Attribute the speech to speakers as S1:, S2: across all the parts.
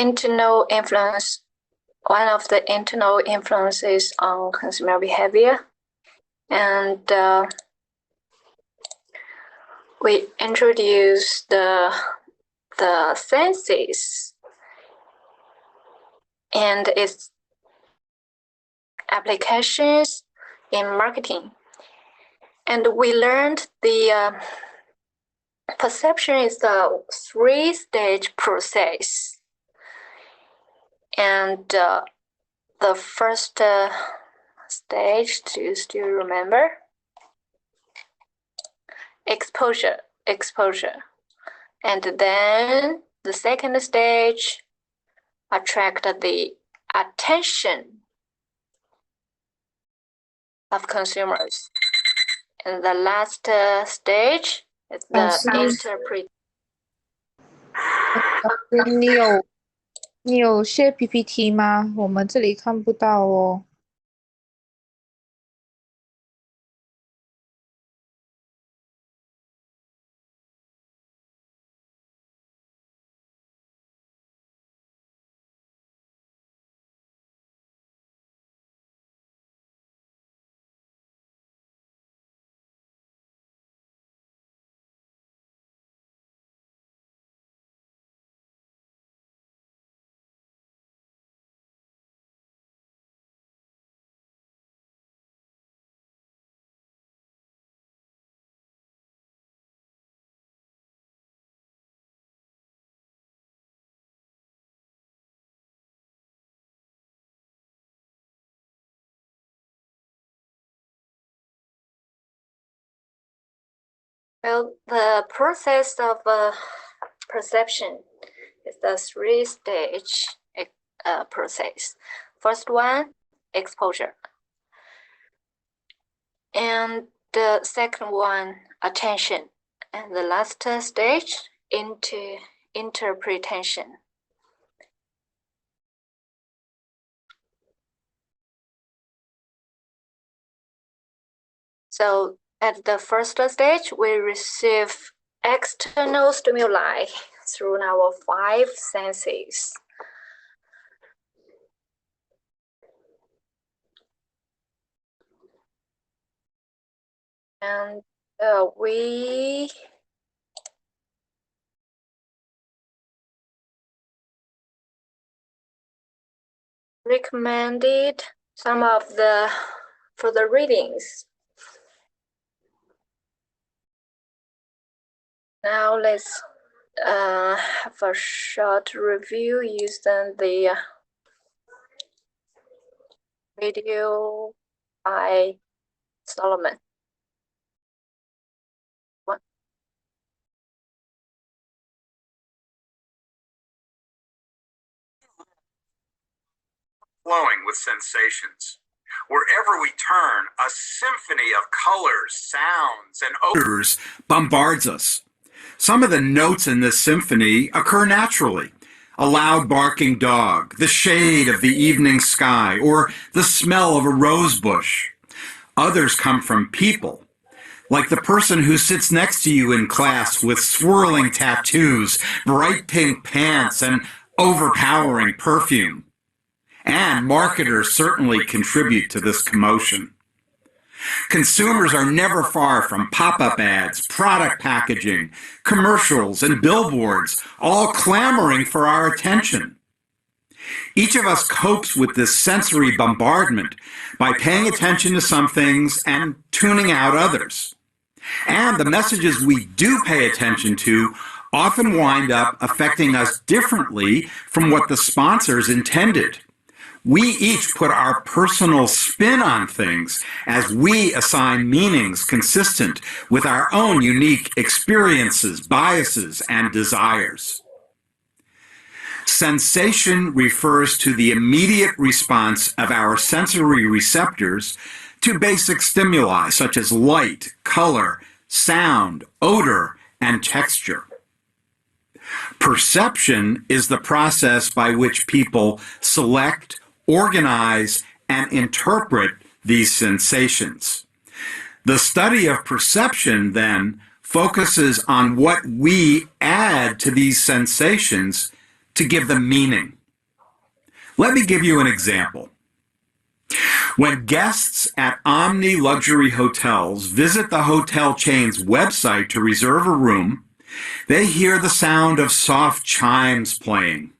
S1: internal influence. One of the internal influences on consumer behavior, and we introduce the senses and its applications in marketing. And we learned the perception is a three-stage process. And the first stage, do you still remember? Exposure. And then the second stage, attract the attention of consumers. And the last stage is the interpret.
S2: 你有share PPT 吗？我们这里看不到哦。
S1: Well, the process of perception is the three-stage process. First one, exposure. And the second one, attention. And the last stage, interpretation. So at the first stage, we receive external stimuli through our five senses. And we recommended some of the further readings. Now let's have a short review using the video by Solomon.
S3: Flowing with sensations. Wherever we turn, a symphony of colors, sounds, and odors bombards us. Some of the notes in this symphony occur naturally. A loud barking dog, the shade of the evening sky, or the smell of a rose bush. Others come from people, like the person who sits next to you in class with swirling tattoos, bright pink pants, and overpowering perfume. And marketers certainly contribute to this commotion. Consumers are never far from pop-up ads, product packaging, commercials, and billboards, all clamoring for our attention. Each of us copes with this sensory bombardment by paying attention to some things and tuning out others. And the messages we do pay attention to often wind up affecting us differently from what the sponsors intended. We each put our personal spin on things as we assign meanings consistent with our own unique experiences, biases, and desires. Sensation refers to the immediate response of our sensory receptors to basic stimuli such as light, color, sound, odor, and texture. Perception is the process by which people select, organize, and interpret these sensations. The study of perception, then, focuses on what we add to these sensations to give them meaning. Let me give you an example. When guests at Omni Luxury Hotels visit the hotel chain's website to reserve a room, they hear the sound of soft chimes playing.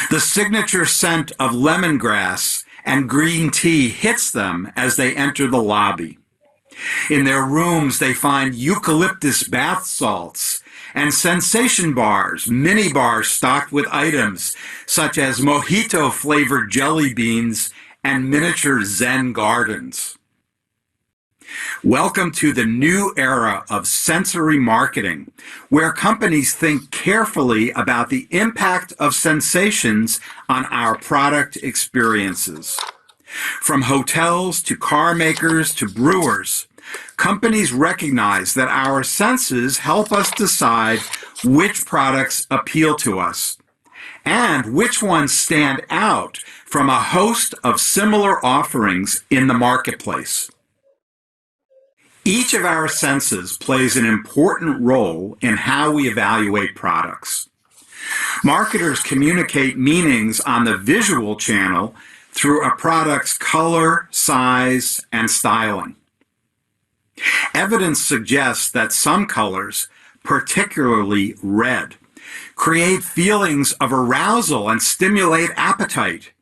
S3: The signature scent of lemongrass and green tea hits them as they enter the lobby. In their rooms, they find eucalyptus bath salts and sensation bars, mini bars stocked with items such as mojito-flavored jelly beans and miniature Zen gardens. Welcome to the new era of sensory marketing, where companies think carefully about the impact of sensations on our product experiences. From hotels to car makers to brewers, companies recognize that our senses help us decide which products appeal to us and which ones stand out from a host of similar offerings in the marketplace. Each of our senses plays an important role in how we evaluate products. Marketers communicate meanings on the visual channel through a product's color, size, and styling. Evidence suggests that some colors, particularly red, create feelings of arousal and stimulate appetite,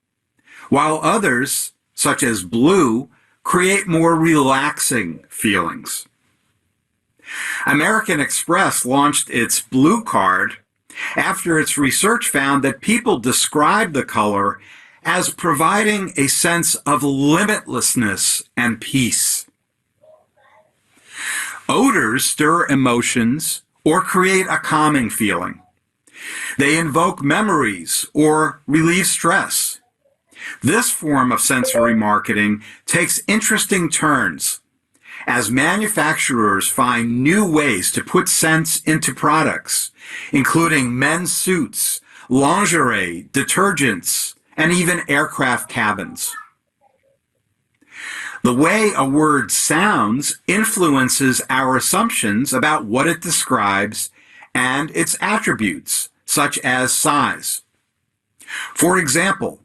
S3: while others, such as blue, create more relaxing feelings. American Express launched its Blue Card after its research found that people described the color as providing a sense of limitlessness and peace. Odors stir emotions or create a calming feeling. They invoke memories or relieve stress. This form of sensory marketing takes interesting turns as manufacturers find new ways to put scents into products, including men's suits, lingerie, detergents, and even aircraft cabins. The way a word sounds influences our assumptions about what it describes and its attributes, such as size. For example,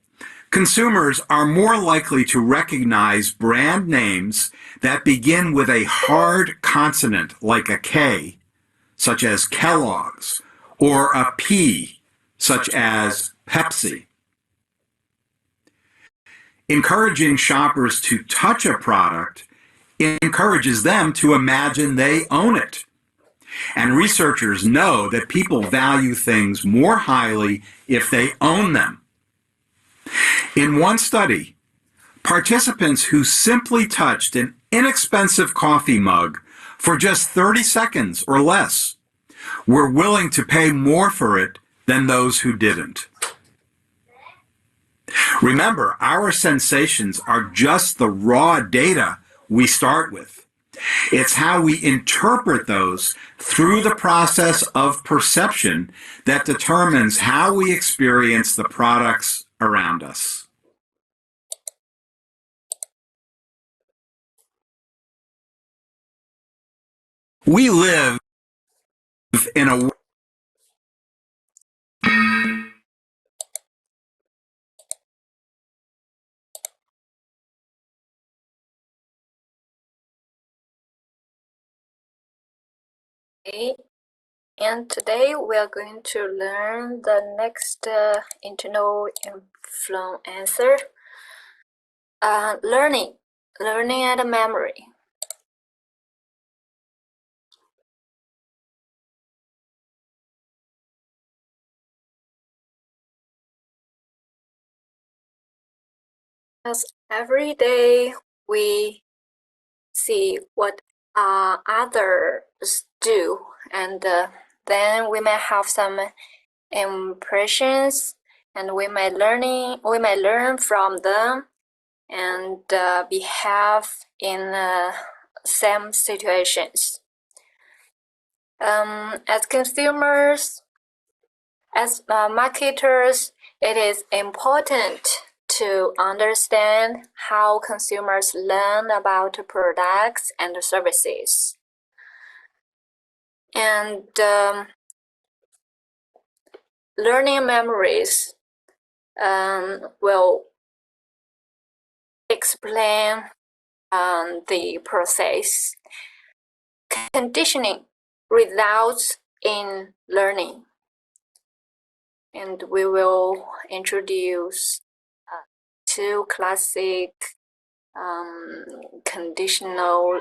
S3: consumers are more likely to recognize brand names that begin with a hard consonant like a K, such as Kellogg's, or a P, such as Pepsi. Encouraging shoppers to touch a product encourages them to imagine they own it. And researchers know that people value things more highly if they own them. In one study, participants who simply touched an inexpensive coffee mug for just 30 seconds or less were willing to pay more for it than those who didn't. Remember, our sensations are just the raw data we start with. It's how we interpret those through the process of perception that determines how we experience the products around us. We live in a
S1: And today we are going to learn the next internal influencer, learning and memory. As every day we see what others do, and then we may have some impressions, and we may learn from them and behave in same situations. As consumers, as marketers, it is important to understand how consumers learn about products and services. And learning memories will explain the process. Conditioning results in learning. And we will introduce two classic conditional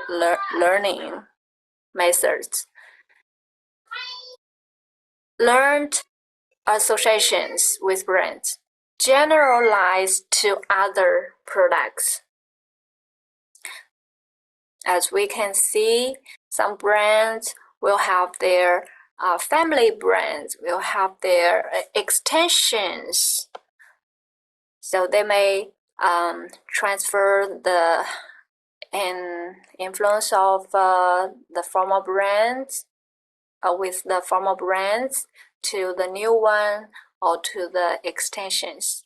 S1: learning methods. Learned associations with brands generalize to other products. As we can see, some brands will have their family brands, will have their extensions. So they may transfer the influence of the former brands with the former brands to the new one or to the extensions.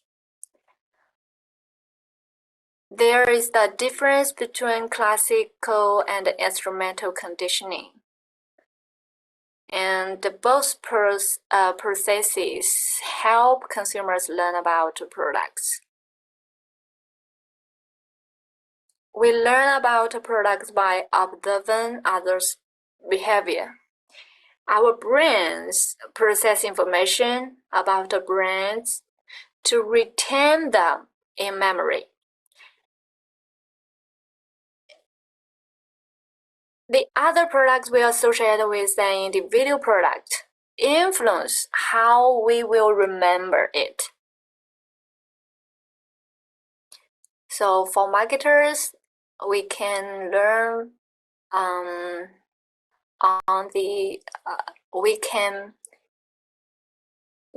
S1: There is the difference between classical and instrumental conditioning. And both processes help consumers learn about products. We learn about products by observing others' behavior. Our brains process information about the brands to retain them in memory. The other products we associate with an individual product influence how we will remember it. So for marketers, we can learn we can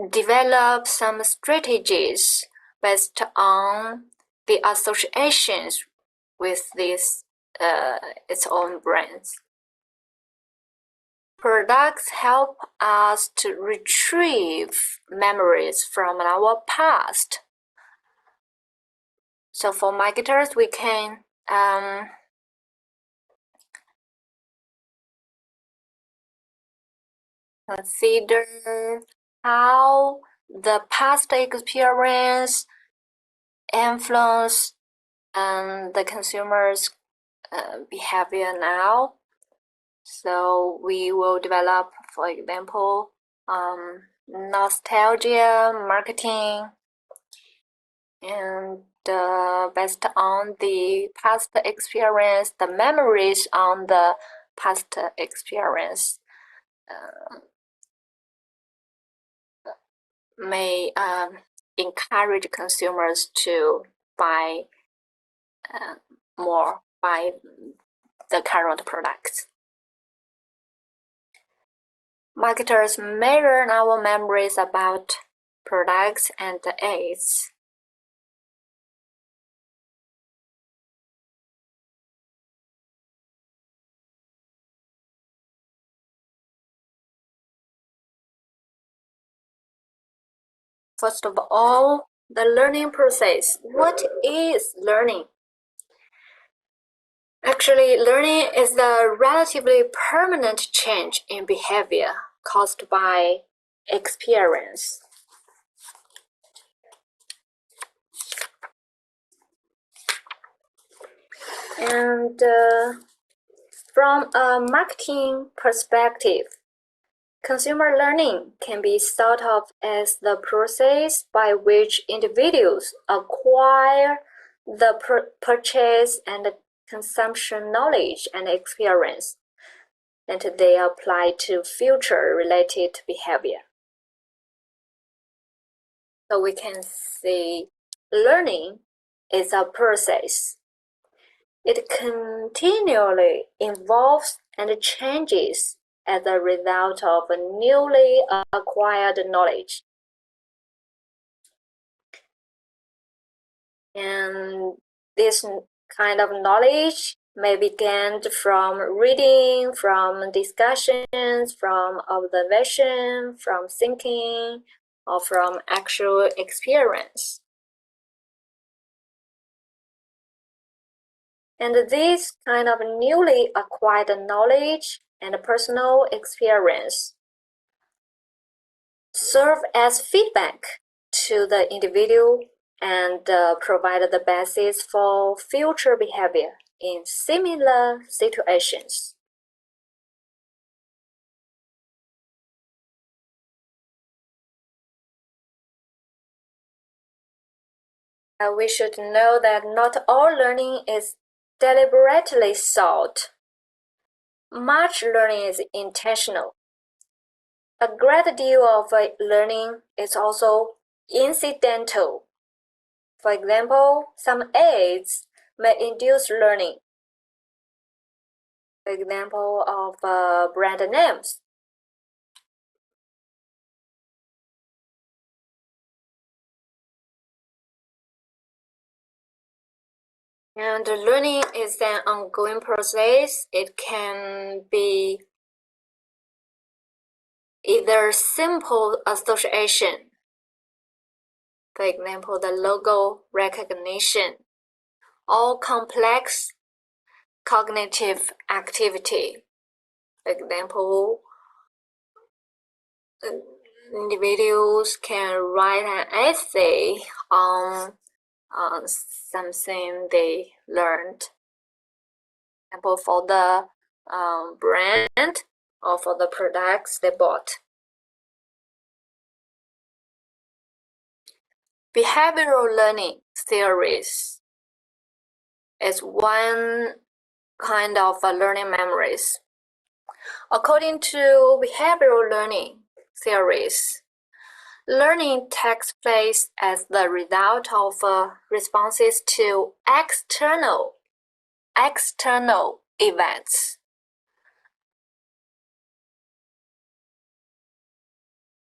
S1: develop some strategies based on the associations with this its own brands. Products help us to retrieve memories from our past. So for marketers, we can consider how the past experience influence the consumer's behavior now. So we will develop, for example, nostalgia marketing, and based on the past experience, the memories on the past experience may encourage consumers to buy more, buy the current products. Marketers measure our memories about products and ads. First of all, the learning process. What is learning? Actually, learning is the relatively permanent change in behavior caused by experience. And from a marketing perspective, consumer learning can be thought of as the process by which individuals acquire the purchase and consumption knowledge and experience, and they apply to future-related behavior. So we can say learning is a process. It continually evolves and changes as a result of newly acquired knowledge. And this kind of knowledge may begin from reading, from discussions, from observation, from thinking, or from actual experience. And this kind of newly acquired knowledge and personal experience serve as feedback to the individual and provide the basis for future behavior in similar situations. We should know that not all learning is deliberately sought. Much learning is intentional. A great deal of learning is also incidental. For example, some aids may induce learning. For example of brand names. And learning is an ongoing process. It can be either simple association, for example, the logo recognition, or complex cognitive activity. For example, individuals can write an essay on something they learned. For example, for the brand or for the products they bought. Behavioral learning theories is one kind of learning memories. According to behavioral learning theories, learning takes place as the result of responses to external events.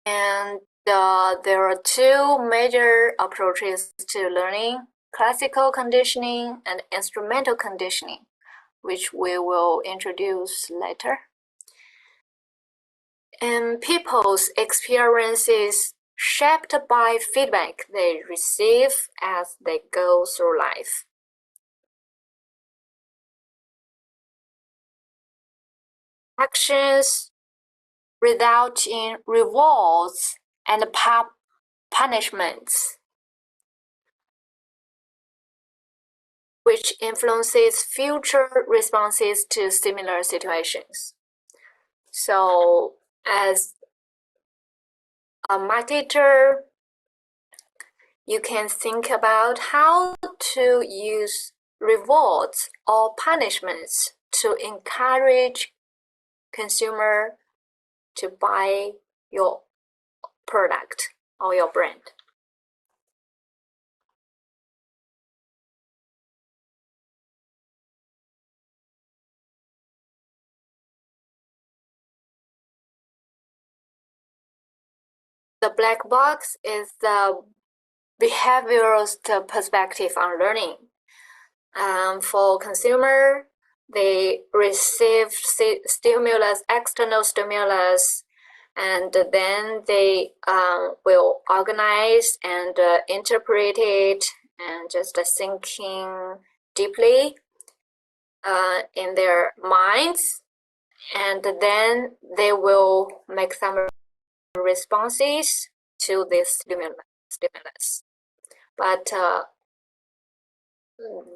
S1: And there are two major approaches to learning: classical conditioning and instrumental conditioning, which we will introduce later. And people's experiences shaped by feedback they receive as they go through life. Actions result in rewards and punishments, which influences future responses to similar situations. So, as a math teacher, you can think about how to use rewards or punishments to encourage consumer to buy your product or your brand. The black box is the behaviorist perspective on learning. For consumer, they receive stimulus, external stimulus, and then they will organize and interpret it and just thinking deeply in their minds, and then they will make some responses to this stimulus. But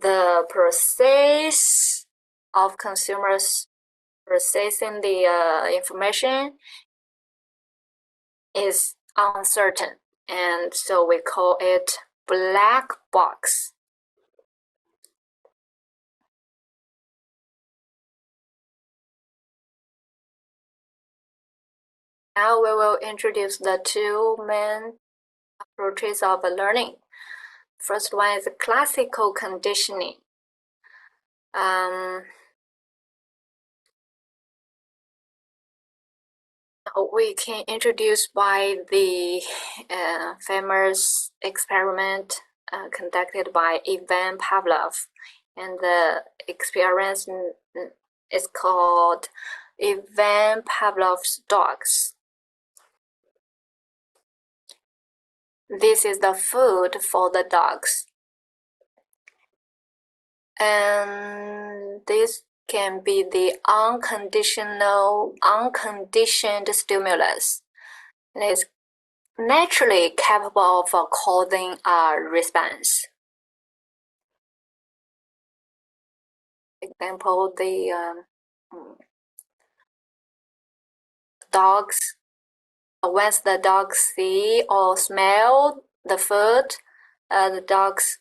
S1: the process of consumers processing the information is uncertain, and so we call it black box. Now we will introduce the two main approaches of learning. First one is classical conditioning. We can introduce by the famous experiment conducted by Ivan Pavlov, and the experience is called Ivan Pavlov's dogs. This is the food for the dogs, and this can be the unconditioned stimulus. And it's naturally capable of causing a response. Example, the dogs, once the dogs see or smell the food, the dogs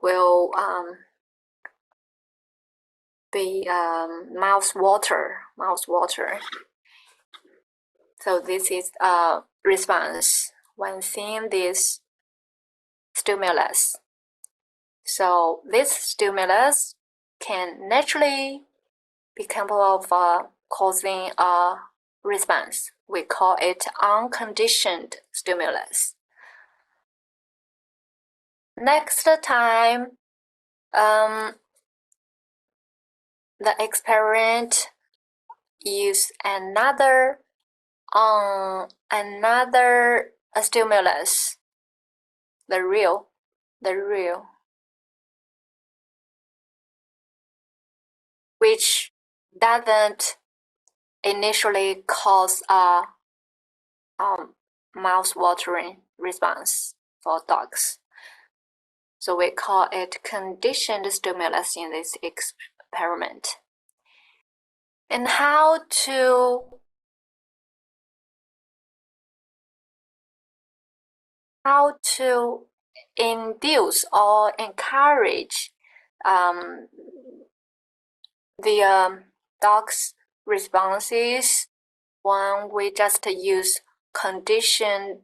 S1: will be mouth water. So this is a response when seeing this stimulus. So this stimulus can naturally be capable of causing a response. We call it unconditioned stimulus. Next time, the experiment use another stimulus, the real, which doesn't initially cause a mouth-watering response for dogs. So we call it conditioned stimulus in this experiment. And how to induce or encourage the dog's responses when we just use conditioned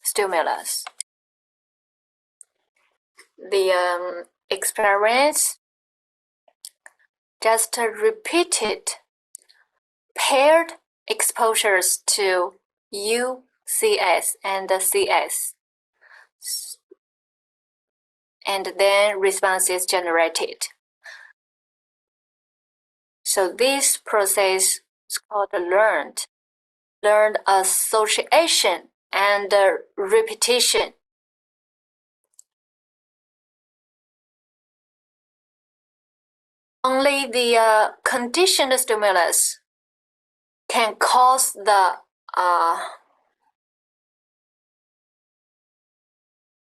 S1: stimulus. The experiments just repeated paired exposures to UCS and CS, and then responses generated. So this process is called learned association and repetition. Only the conditioned stimulus can cause the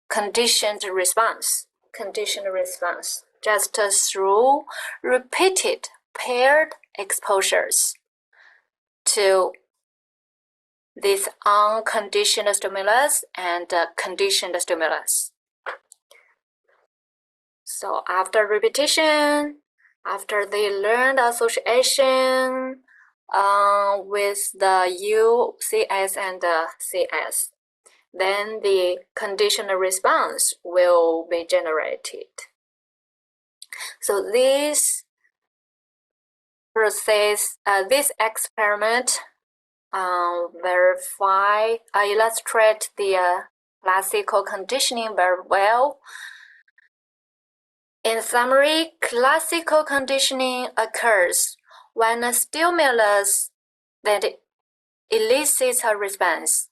S1: conditioned response just through repeated paired exposures to this unconditioned stimulus and conditioned stimulus. So after repetition, after the learned association with the UCS and CS, then the conditional response will be generated. So this process, this experiment illustrate the classical conditioning very well. In summary, classical conditioning occurs when a stimulus that elicits a response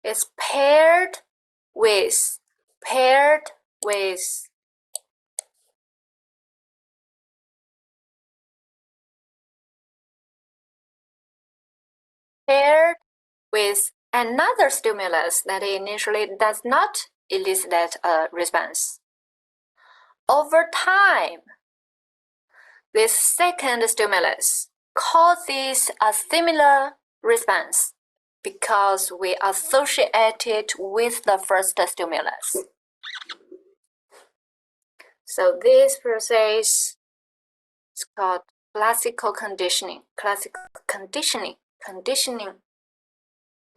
S1: is paired with another stimulus that initially does not elicit a response. Over time, this second stimulus causes a similar response because we associate it with the first stimulus. So this process is called classical conditioning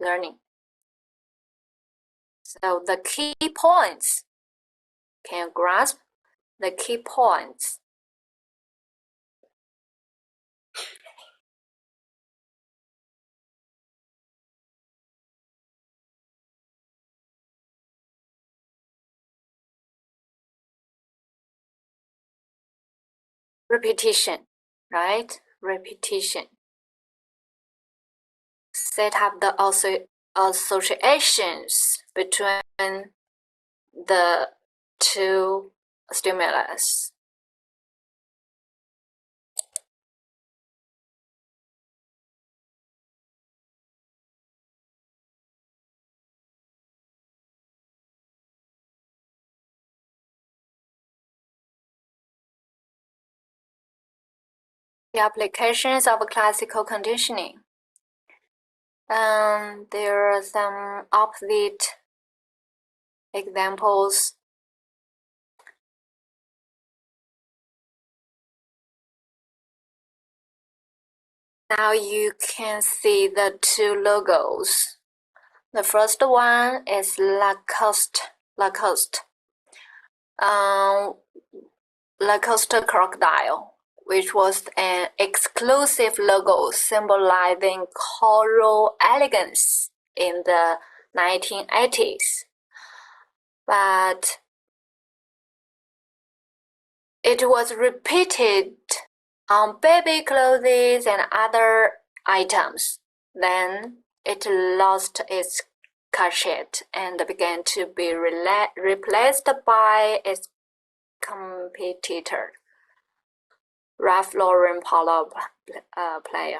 S1: learning. So the key points, can you grasp the key points? Repetition, right? Repetition. Set up the associations between the two stimulus. The applications of classical conditioning. There are some opposite examples. Now you can see the two logos. The first one is Lacoste. Lacoste crocodile, which was an exclusive logo symbolizing coral elegance in the 1980s. But it was repeated on baby clothes and other items. Then it lost its cachet and began to be replaced by its competitor, Ralph Lauren polo player.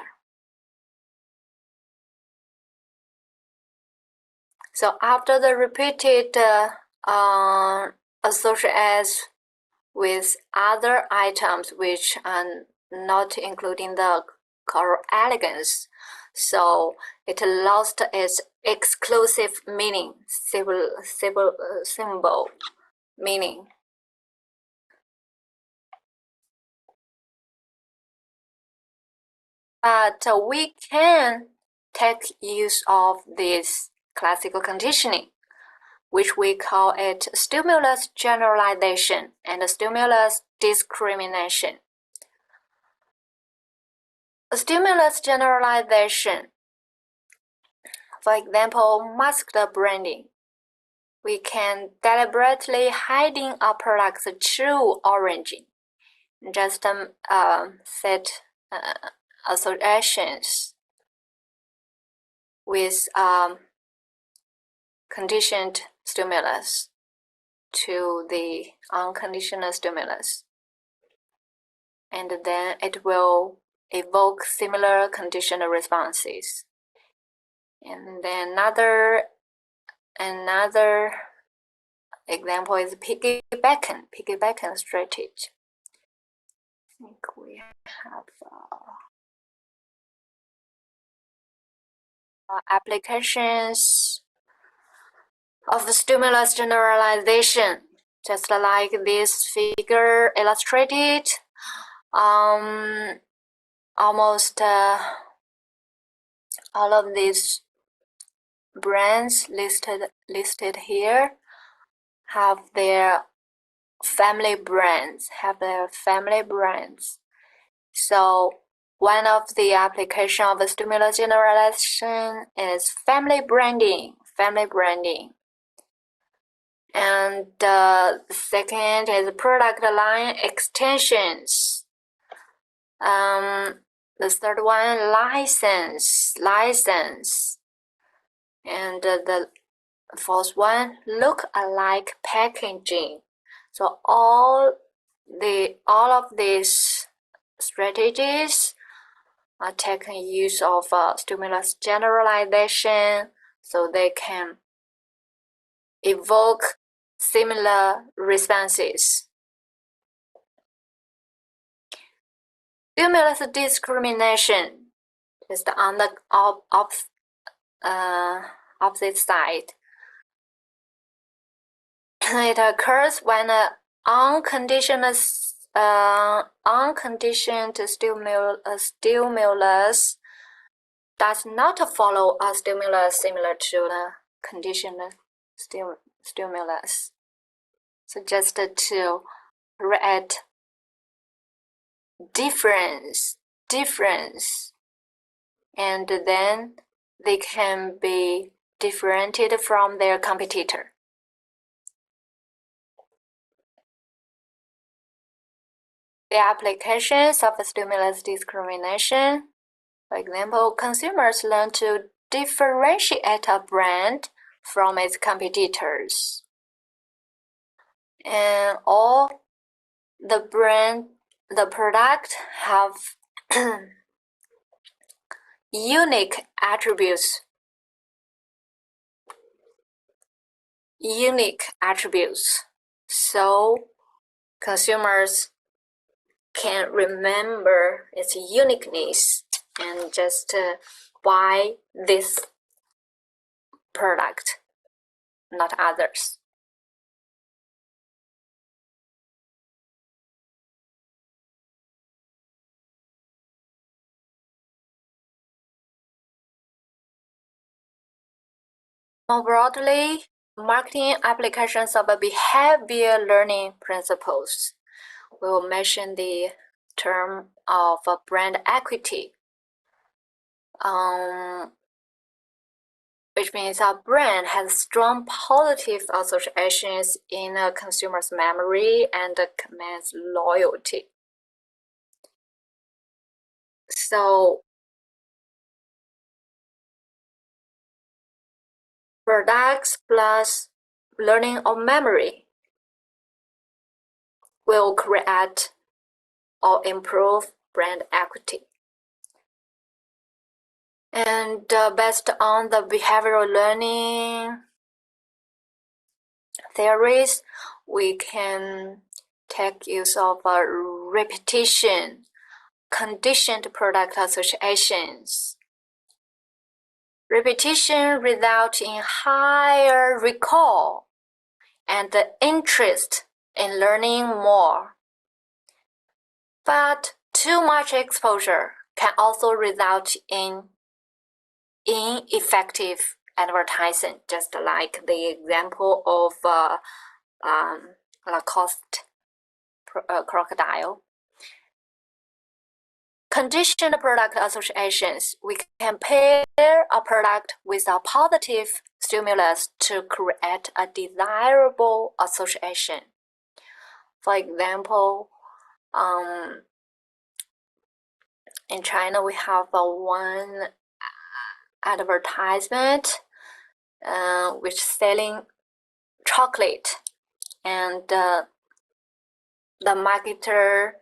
S1: So after the repeated associates with other items which are not including the coral elegance, so it lost its exclusive meaning, symbol meaning. But we can take use of this classical conditioning, which we call it stimulus generalization and stimulus discrimination. A stimulus generalization, for example, masked branding. We can deliberately hiding a product's true origin, just set associations with conditioned stimulus to the unconditional stimulus, and then it will evoke similar conditional responses. And then another example is piggyback strategy. I think we have applications of stimulus generalization, just like this figure illustrated. Almost all of these brands listed here have their family brands. So one of the application of the stimulus generalization is family branding. And the second is product line extensions. The third one, license. And the fourth one, look-alike packaging. So all of these strategies are taking use of stimulus generalization, so they can evoke similar responses. Stimulus discrimination is on the opposite side. It occurs when an unconditioned stimulus does not follow a stimulus similar to the conditioned stimulus. So just to read difference, and then they can be differentiated from their competitor. The applications of stimulus discrimination, for example, consumers learn to differentiate a brand from its competitors, and all the product have unique attributes. So consumers can remember its uniqueness and just buy this product, not others. More broadly, marketing applications of behavior learning principles will mention the term of brand equity, which means a brand has strong positive associations in a consumer's memory and commands loyalty. So, products plus learning of memory will create or improve brand equity. And based on the behavioral learning theories, we can take use of repetition, conditioned product associations. Repetition results in higher recall and interest in learning more. But too much exposure can also result in ineffective advertising, just like the example of Lacoste crocodile. Conditioned product associations, we can pair a product with a positive stimulus to create a desirable association. For example, in China, we have one advertisement which selling chocolate, and the marketer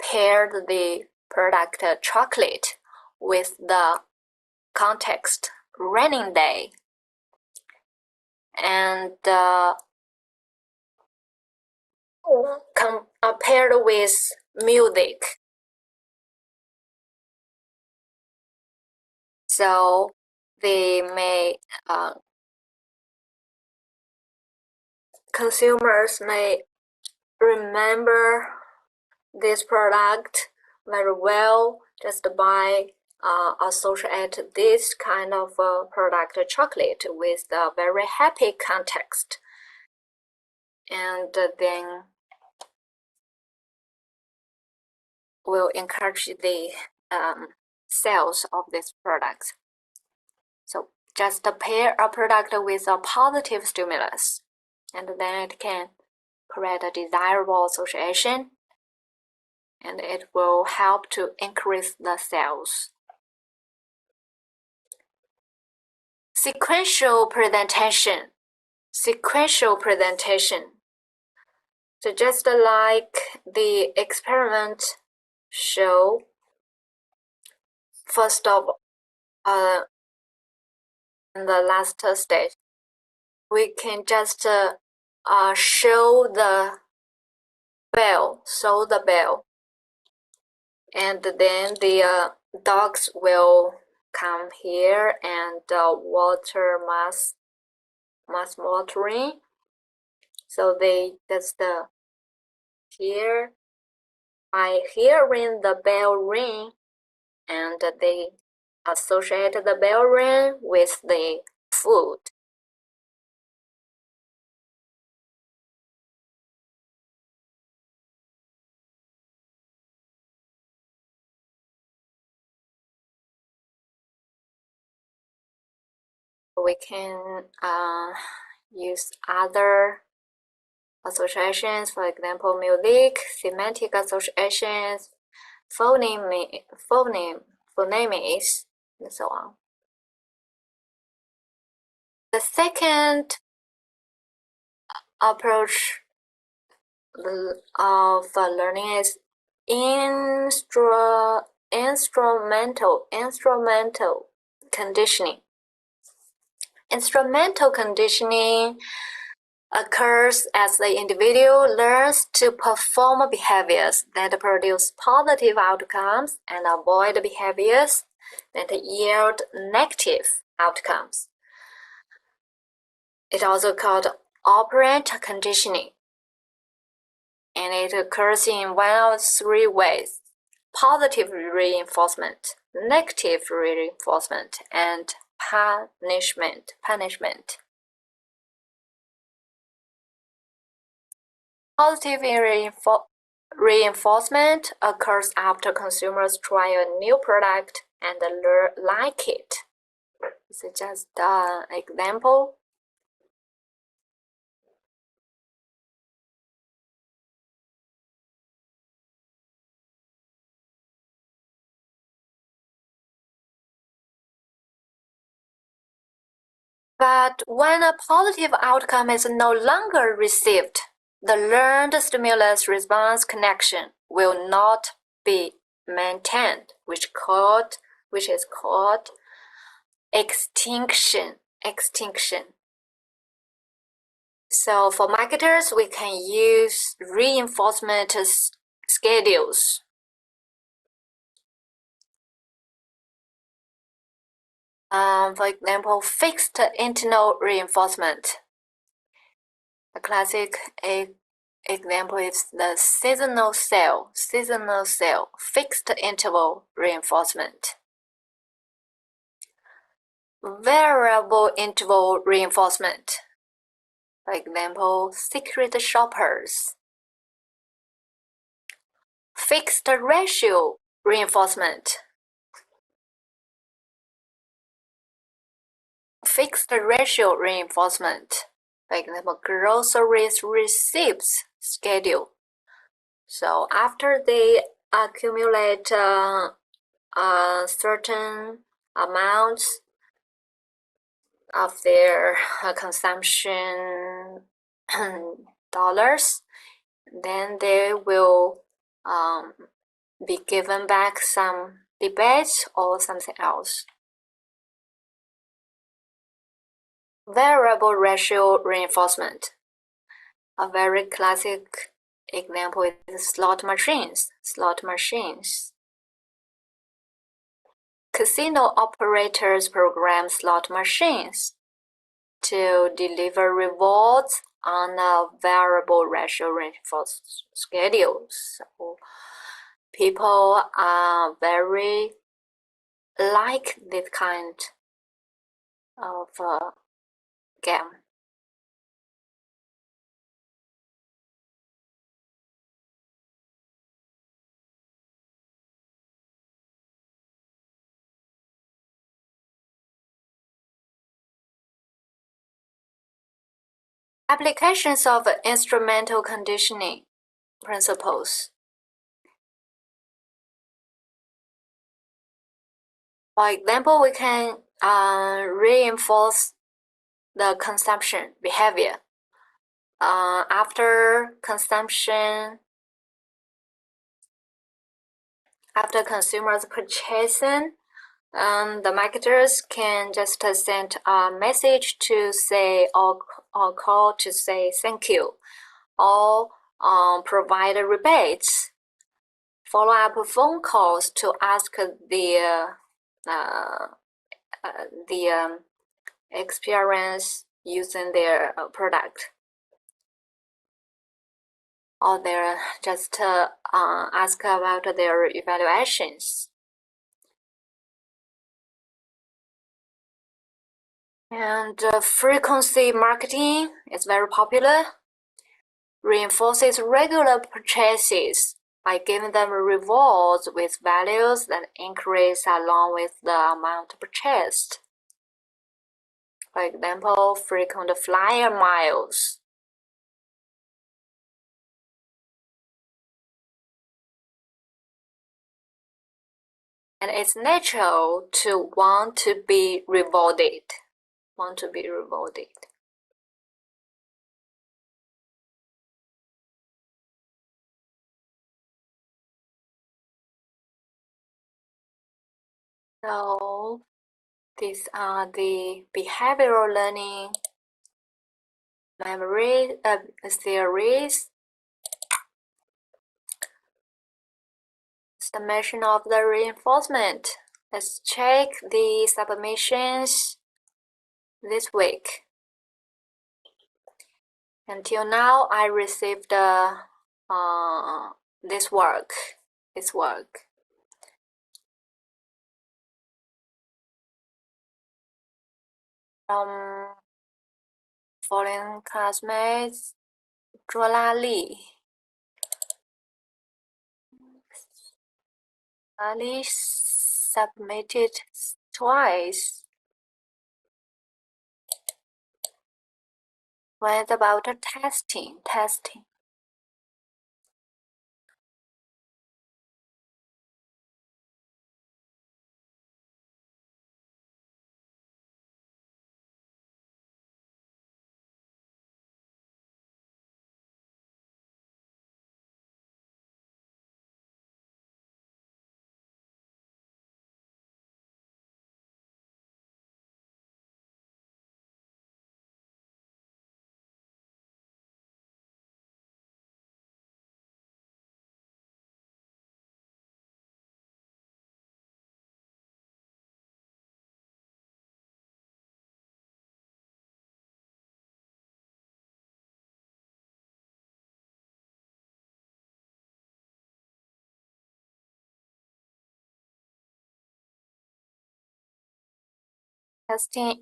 S1: paired the product chocolate with the context raining day, and paired with music. So they may consumers may remember this product very well just by associate this kind of product chocolate with a very happy context, and then will encourage the sales of this product. So just pair a product with a positive stimulus, and then it can create a desirable association, and it will help to increase the sales. Sequential presentation. So just like the experiment show, first of in the last stage, we can just show the bell, and then the dogs will come here and water mass watering. So they just hear, by hearing the bell ring, and they associate the bell ring with the food. We can use other associations, for example, music, semantic associations, phonemes, and so on. The second approach of learning is instrumental conditioning. Instrumental conditioning occurs as the individual learns to perform behaviors that produce positive outcomes and avoid behaviors that yield negative outcomes. It's also called operant conditioning, and it occurs in one of three ways: positive reinforcement, negative reinforcement, and punishment. Positive reinforcement occurs after consumers try a new product and like it. This is just an example. But when a positive outcome is no longer received, the learned stimulus response connection will not be maintained, which is called extinction. So for marketers, we can use reinforcement schedules. For example, fixed interval reinforcement. A classic example is the seasonal sale, fixed interval reinforcement. Variable interval reinforcement. For example, secret shoppers. Fixed ratio reinforcement. Fixed ratio reinforcement. For example, groceries receipts schedule. So after they accumulate certain amounts of their consumption dollars, then they will be given back some rebates or something else. Variable ratio reinforcement. A very classic example is slot machines. Casino operators program slot machines to deliver rewards on a variable ratio reinforced schedule. So people are very like this kind of game. Applications of instrumental conditioning principles. For example, we can reinforce the consumption behavior. After consumers purchasing, the marketers can just send a message to say or call to say thank you, or provide rebates, follow-up phone calls to ask the experience using their product, or they're just ask about their evaluations. And frequency marketing is very popular. Reinforces regular purchases by giving them rewards with values that increase along with the amount purchased. For example, frequent flyer miles. And it's natural to want to be rewarded. So these are the behavioral learning memory theories. Estimation of the reinforcement. Let's check the submissions this week. Until now, I received this work. From foreign classmates, 卓拉丽 Ali submitted twice. What about testing? Testing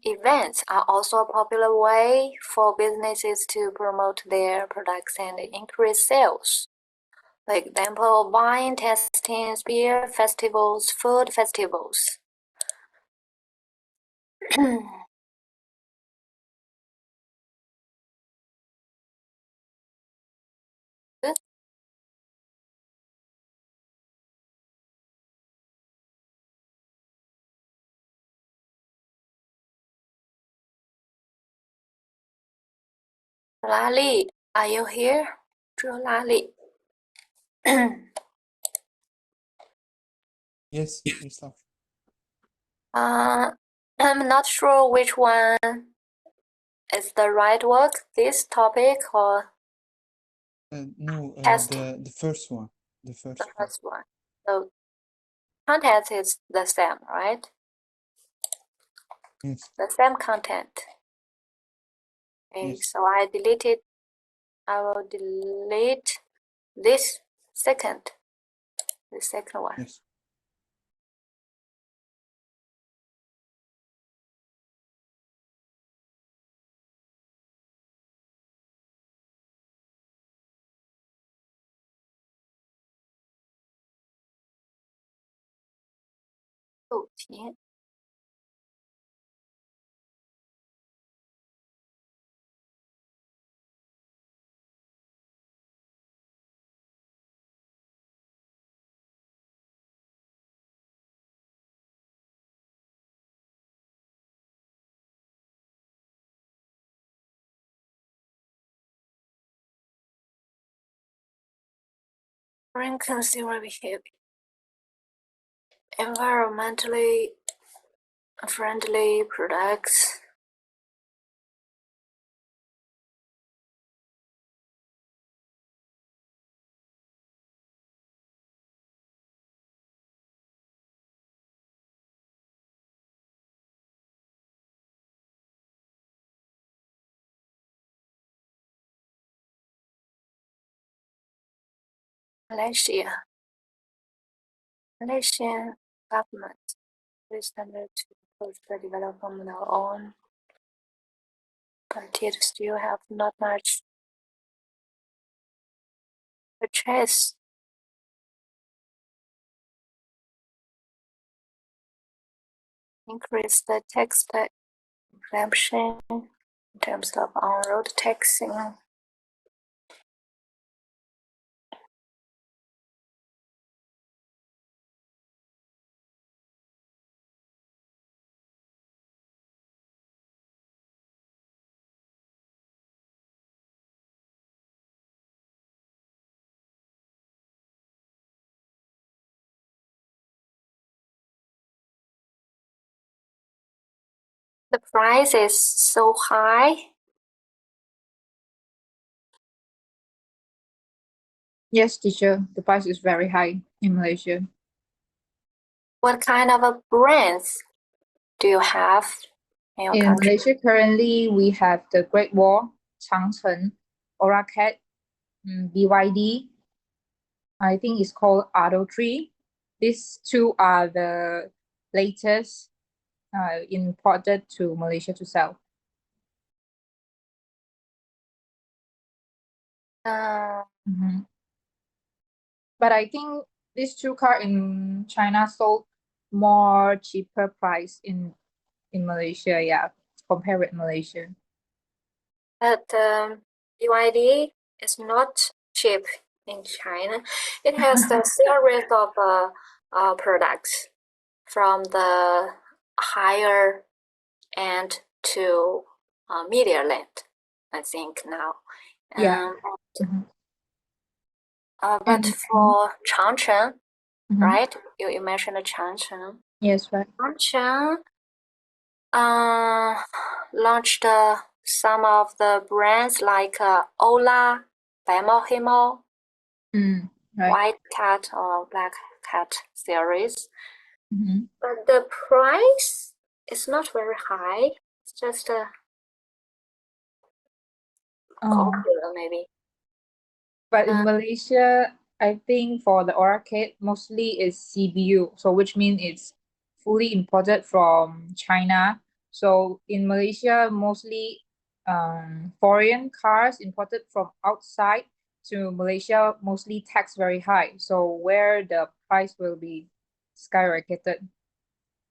S1: events are also a popular way for businesses to promote their products and increase sales. For example, wine tastings, beer festivals, food festivals. Good. Lali, are you here? Lali.
S4: Yes, Gustav.
S1: I'm not sure which one is the right work, this topic or
S4: No,
S1: test.
S4: the first one. The first
S1: one. So content is the same, right?
S4: Yes.
S1: The same content. Okay,
S4: Yes.
S1: so I will delete this second one.
S4: Yes.
S1: Foreign consumer behavior. Environmentally friendly products. Malaysian government is standard to push the development of own, but it still have not much purchase. Increase the tax exemption in terms of on-road taxing. The price is so high.
S2: Yes, teacher. The price is very high in Malaysia.
S1: What kind of brands do you have in your
S2: In
S1: country?
S2: Malaysia, currently we have the Great Wall, Changcheng, Oracat, BYD. I think it's called Ado 3. These two are the latest imported to Malaysia to sell. But I think these two cars in China sold more cheaper price in Malaysia, yeah, compared with Malaysia.
S1: But BYD is not cheap in China. It has a series of products from the higher end to medium end, I think now.
S2: Yeah.
S1: But for Changcheng, right? You mentioned Changcheng.
S2: Yes, right.
S1: Changcheng launched some of the brands like Ola, 白猫黑猫,
S2: Right.
S1: White Cat or Black Cat series. But the price is not very high. It's just popular maybe.
S2: But in Malaysia, I think for the Orchid, mostly is CBU, so which means it's fully imported from China. So in Malaysia, mostly foreign cars imported from outside to Malaysia, mostly tax very high. So where the price will be skyrocketed.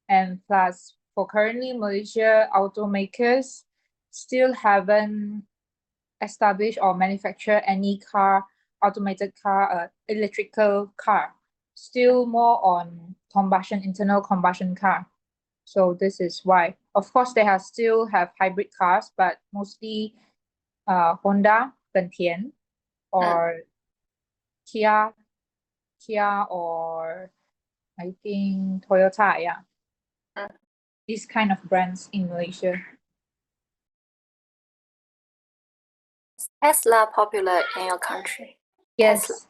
S2: And plus, for currently Malaysia automakers still haven't establish or manufacture any automated car, electrical car, still more on internal combustion car. So this is why. Of course, they still have hybrid cars, but mostly Honda, Bentian, or Kia, or I think Toyota, yeah. These kind of brands in Malaysia.
S1: Is Tesla popular in your country?
S2: Yes.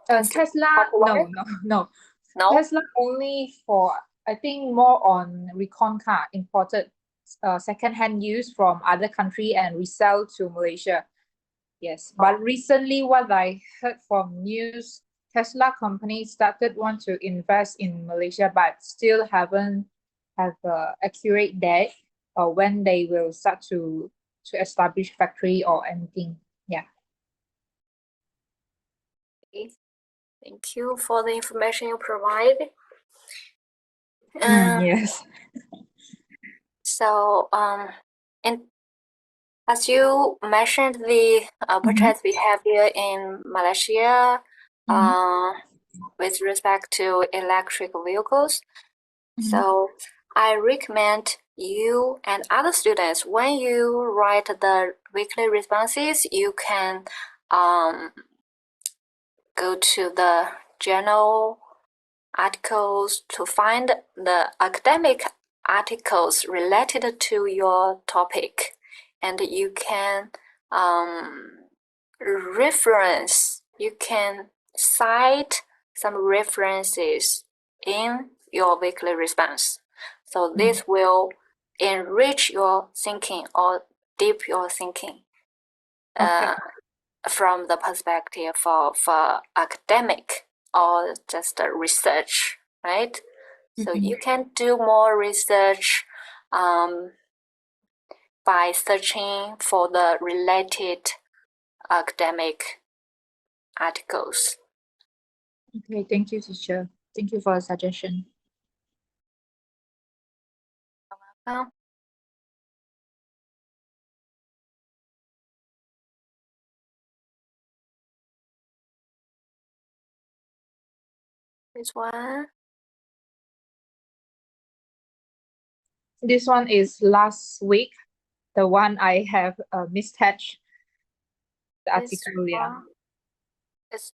S2: Tesla,
S1: popular?
S2: no.
S1: No?
S2: Tesla only for, I think, more on recon car, imported second-hand use from other country and resell to Malaysia. Yes, but recently what I heard from news, Tesla company want to invest in Malaysia, but still haven't have accurate date or when they will start to establish factory or anything. Yeah.
S1: Thank you for the information you provide.
S2: Yes.
S1: So, and as you mentioned, the purchase behavior in Malaysia with respect to electric vehicles. So I recommend you and other students, when you write the weekly responses, you can go to the journal articles to find the academic articles related to your topic, and you can you can cite some references in your weekly response. So this will enrich your thinking or deep your thinking from the perspective of academic or just research, right? So you can do more research by searching for the related academic articles.
S2: Okay, thank you, teacher. Thank you for the suggestion.
S1: This one.
S2: This one is last week, the one I have misattached the article. Yeah. This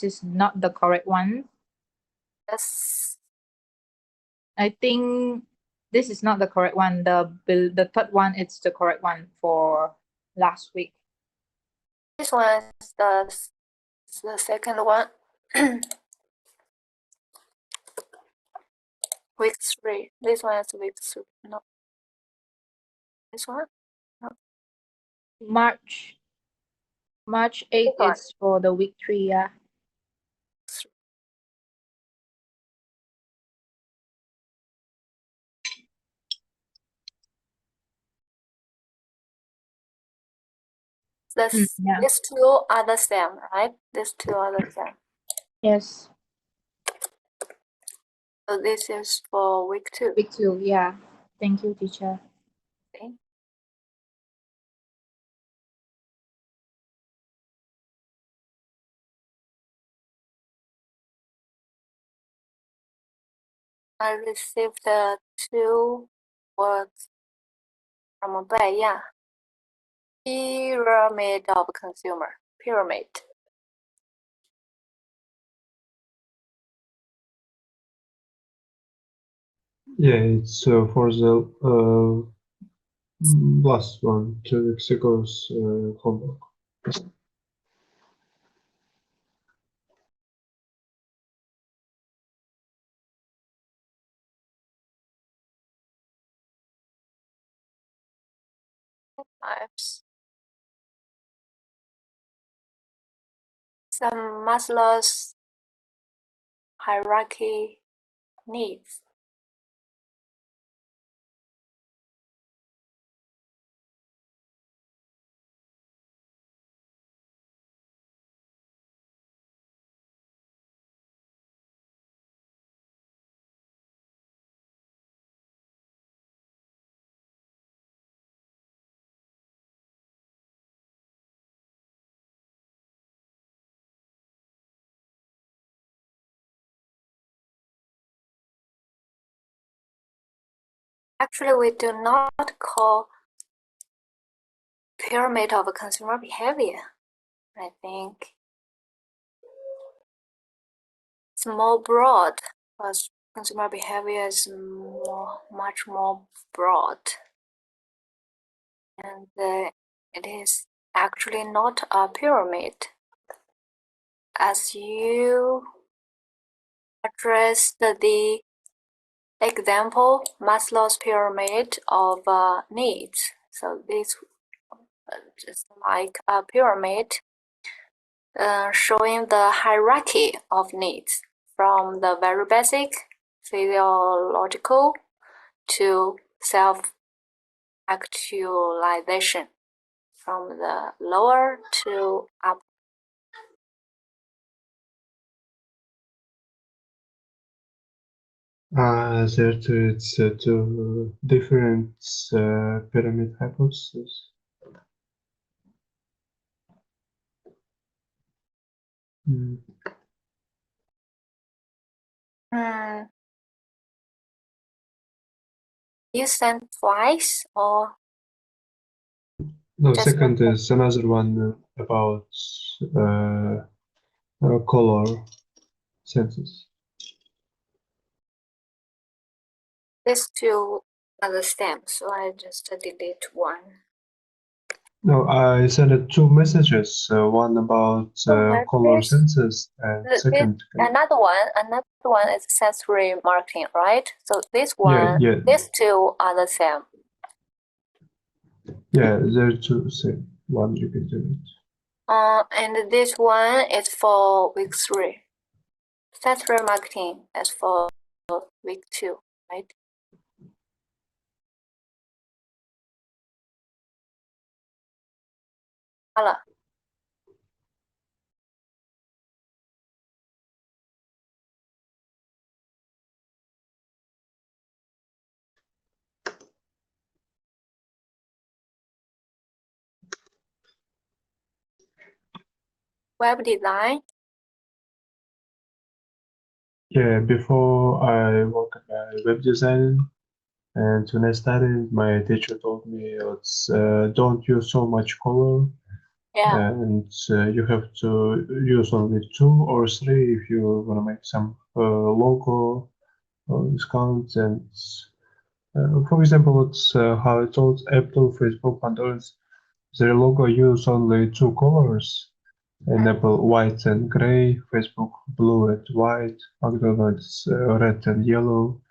S2: is not the correct one.
S1: Yes.
S2: I think this is not the correct one. The third one is the correct one for last week.
S1: This one is the second one. Week 3. This one is week 3. No. This one? No.
S2: March 8
S1: This one.
S2: is for the week 3, yeah. Yeah.
S1: These two are the same, right? These two are the same.
S2: Yes.
S1: So this is for week 2.
S2: Week 2, yeah. Thank you, teacher.
S1: Okay. I received 2 words from Baiya. Pyramid of consumer. Pyramid.
S5: Yeah, it's for the last one, 2 weeks ago's homework.
S1: Types. Some Maslow's hierarchy needs. Actually, we do not call pyramid of consumer behavior. I think it's more broad because consumer behavior is much more broad. And it is actually not a pyramid. As you addressed the example, Maslow's pyramid of needs. So this just like a pyramid showing the hierarchy of needs from the very basic physiological to self-actualization, from the lower to up.
S5: There it's 2 different pyramid hypotheses.
S1: You sent twice or?
S5: No,
S1: just
S5: second
S1: one?
S5: is another one about color senses.
S1: These two are the same, so I just delete one.
S5: No, I sent 2 messages, one about color senses and second.
S1: Another one is sensory marking, right? So this one,
S5: Yeah.
S1: these two are the same.
S5: Yeah, they're 2 same. One you can do it.
S1: And this one is for week 3. Sensory marketing is for week 2, right? Color. Web design.
S5: Yeah, before I worked at web design, and when I started, my teacher told me don't use so much color, and you have to use only 2 or 3 if you want to make some logo or discounts. And for example, it's how I told Apple, Facebook, and others. their logo use only two colors, Apple white and gray, Facebook blue and white, McDonald's red and yellow,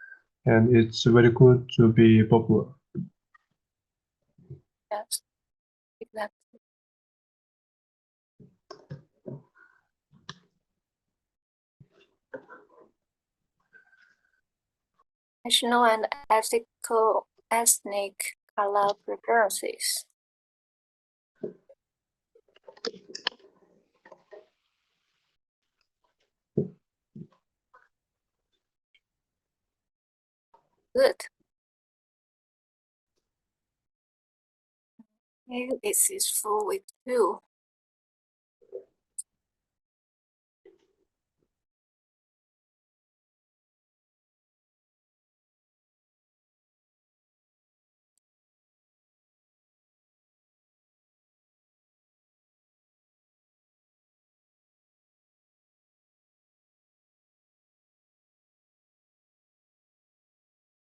S5: and it's very good to be popular.
S1: Yes, exactly. National and ethical ethnic color preferences. Good. Okay, this is for week 2.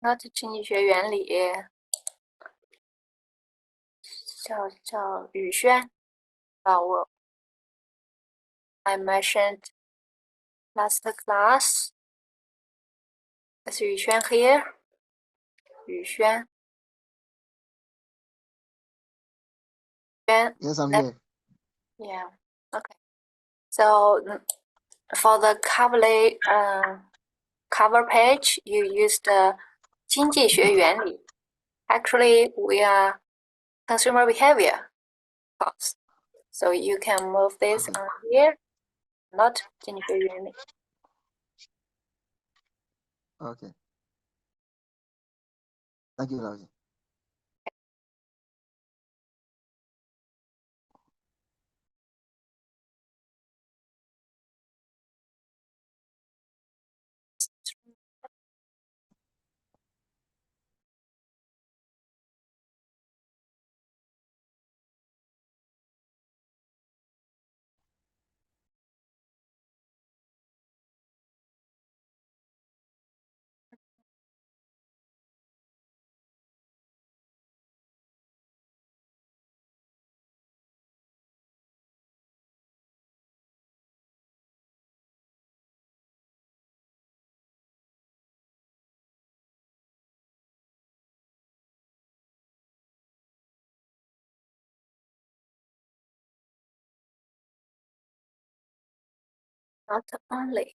S1: 那这经济学原理叫宇轩I mentioned last class. Is Yu Xuan here? Yu Xuan.
S6: Yes, I'm here.
S1: Yeah. Okay. So for the cover page, you used the 经济学原理. Actually, we are consumer behavior class. So you can move this on here, not 经济学原理.
S6: Okay. Thank you, Lausi.
S1: Not only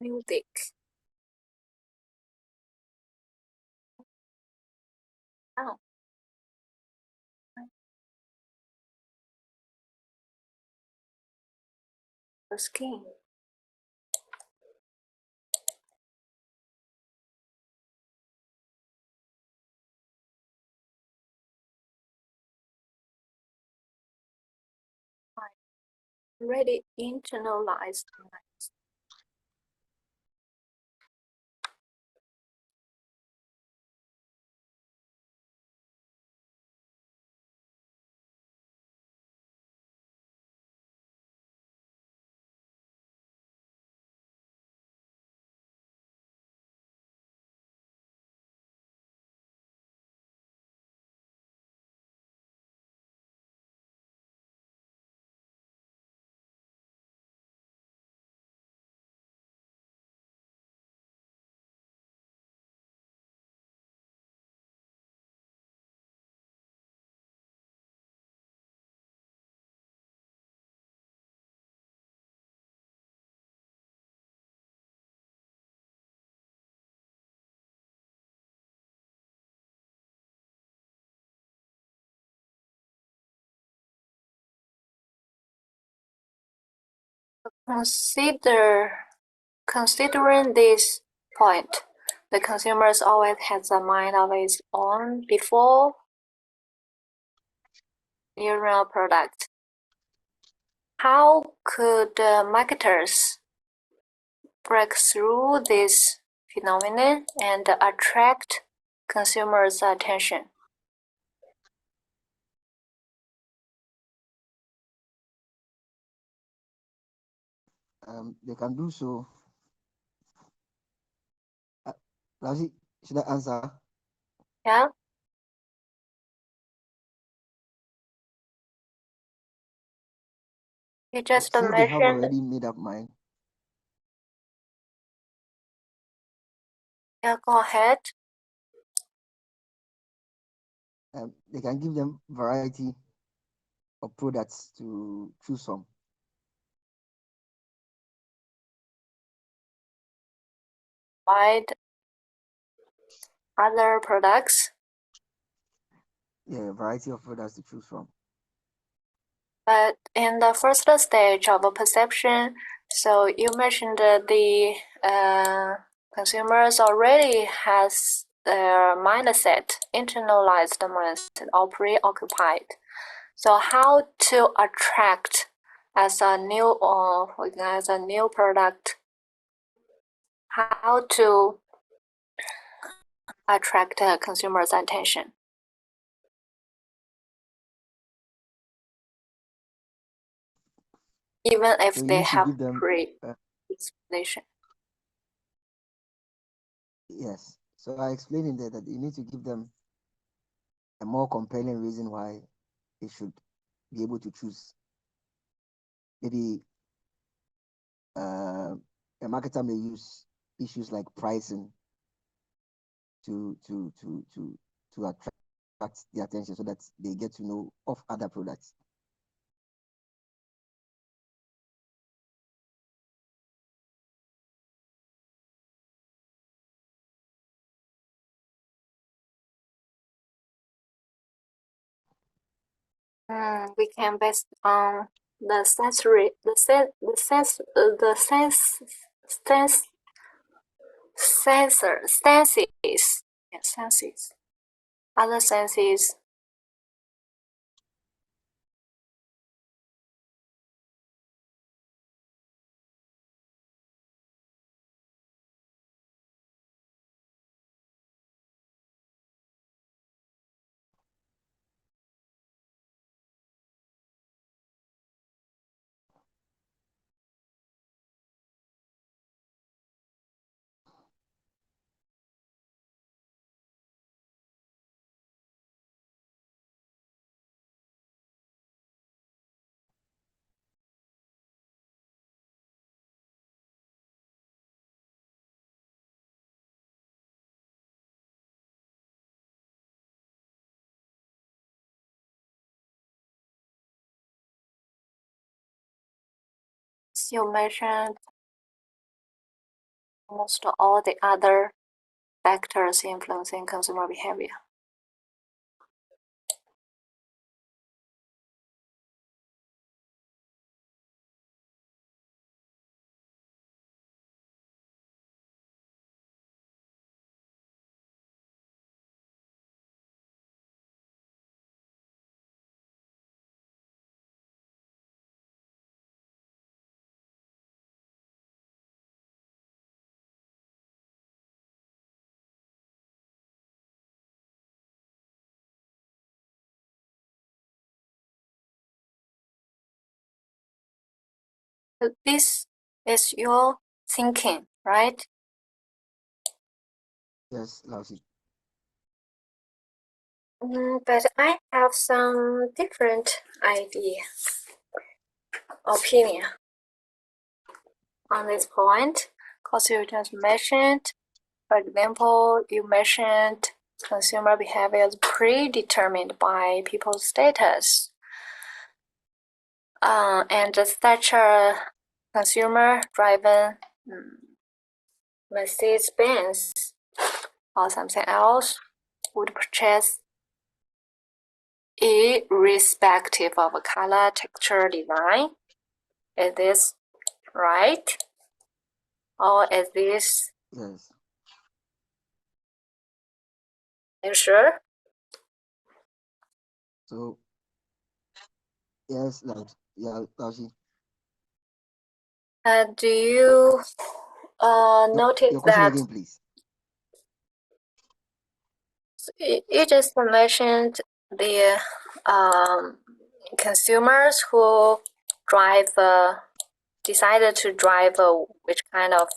S1: music. Oh. The skin. Already internalized. Considering this point, the consumers always has a mind of its own before using a product. How could marketers break through this phenomenon and attract consumers' attention?
S6: They can do so. Lausi, should I answer?
S1: Yeah. You just
S6: Since they have
S1: mentioned.
S6: already made up mind,
S1: Yeah, go ahead.
S6: they can give them variety of products to choose from.
S1: Provide other products.
S6: Yeah, variety of products to choose from.
S1: But in the first stage of a perception, so you mentioned that the consumers already has their mindset, internalized mindset, or preoccupied. So how to attract as a new product? How to attract consumers' attention? Even if
S6: So you
S1: they
S6: need to
S1: have
S6: give them,
S1: pre-explanation.
S6: yes. So I explained in there that you need to give them a more compelling reason why they should be able to choose. Maybe a marketer may use issues like pricing to attract the attention so that they get to know of other products.
S1: We can base on the sensory, sensors, yeah, senses, other senses. You mentioned almost all the other factors influencing consumer behavior. This is your thinking, right?
S6: Yes, Lausi.
S1: But I have some different opinion on this point, because you just mentioned, for example, you mentioned consumer behavior is predetermined by people's status. And such a consumer-driven Mercedes-Benz or something else would purchase irrespective of color, texture, design. Is this right? Or is this?
S6: Yes.
S1: Are you sure?
S6: So yes, Lausi.
S1: Do you notice
S6: Your question
S1: that
S6: again, please.
S1: you just mentioned the consumers who decided to drive which kind of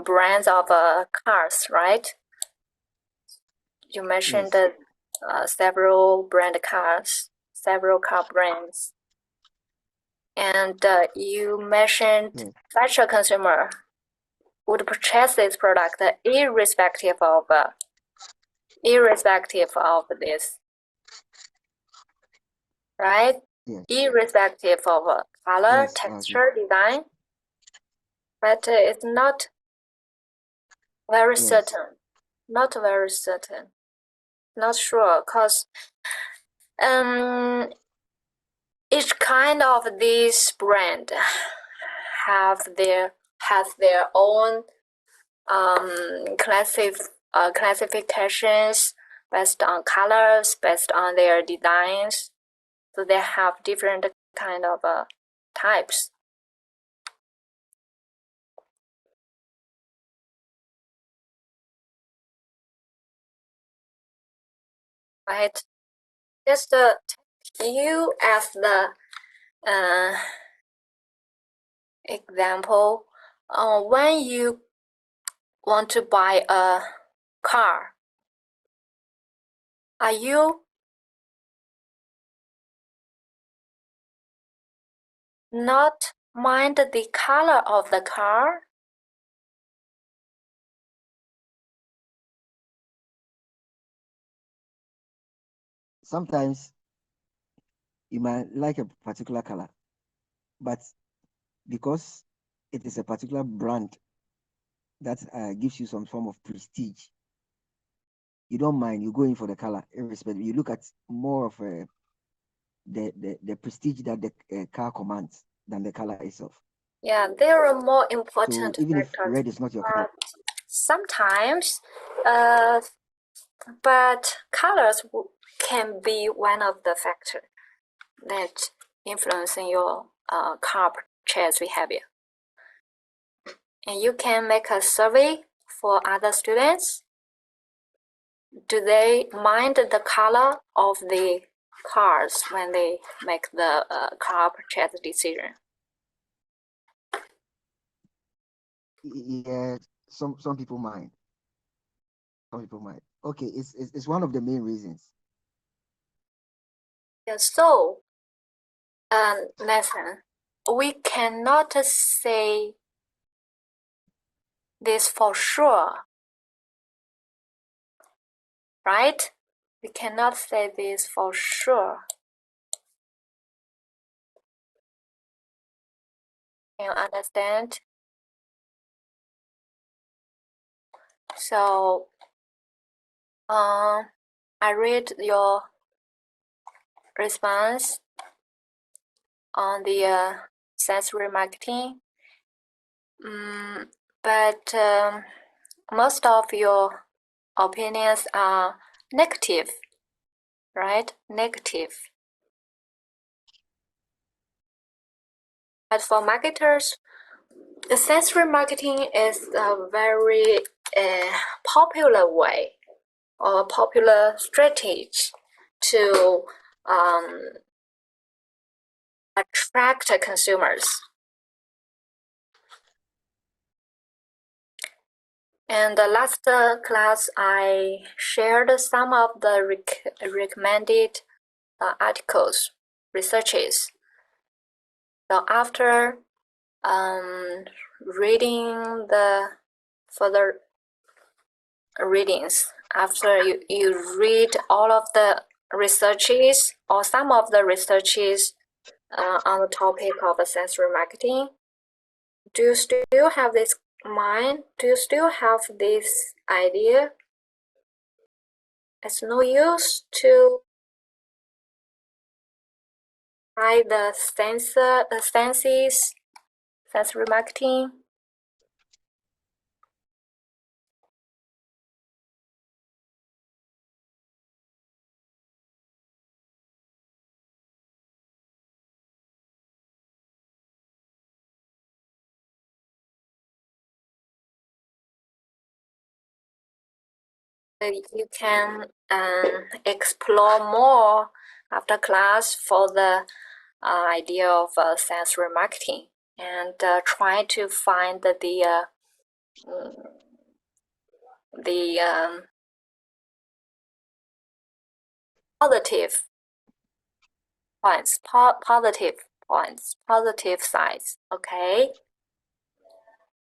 S1: brands of cars, right? You mentioned
S6: Yes.
S1: several brand cars, several car brands. And you mentioned such a consumer would purchase this product irrespective of this, right?
S6: Yes.
S1: Irrespective of color,
S6: Yes,
S1: texture, design, but it's not very
S6: Yes.
S1: certain. Not very certain. Not sure, cause each kind of this brand has their own classifications based on colors, based on their designs. So they have different kind of types. Right. Just you as the example, when you want to buy a car, are you not mind the color of the car?
S6: Sometimes you might like a particular color, but because it is a particular brand that gives you some form of prestige, you don't mind, you go in for the color irrespective. You look at more of the prestige that the car commands than the color itself.
S1: Yeah, there are more important
S6: So even if
S1: factors.
S6: red is not your color,
S1: Sometimes, but colors can be one of the factors that influencing your car purchase behavior. And you can make a survey for other students. Do they mind the color of the cars when they make the car purchase decision?
S6: yeah, some people mind. Some people might. Okay, it's one of the main reasons.
S1: Yeah, so, Nathan, we cannot say this for sure, right? We cannot say this for sure. Can you understand? So, I read your response on the sensory marketing, but most of your opinions are negative, right? Negative. But for marketers, the sensory marketing is a very popular way or popular strategy to attract consumers. And the last class, I shared some of the recommended articles, researches. So after reading the further readings, after you read all of the researches or some of the researches on the topic of sensory marketing, do you still have this mind? Do you still have this idea? It's no use to hide the senses, sensory marketing. You can explore more after class for the idea of sensory marketing and try to find the positive points, positive points, positive sides. Okay.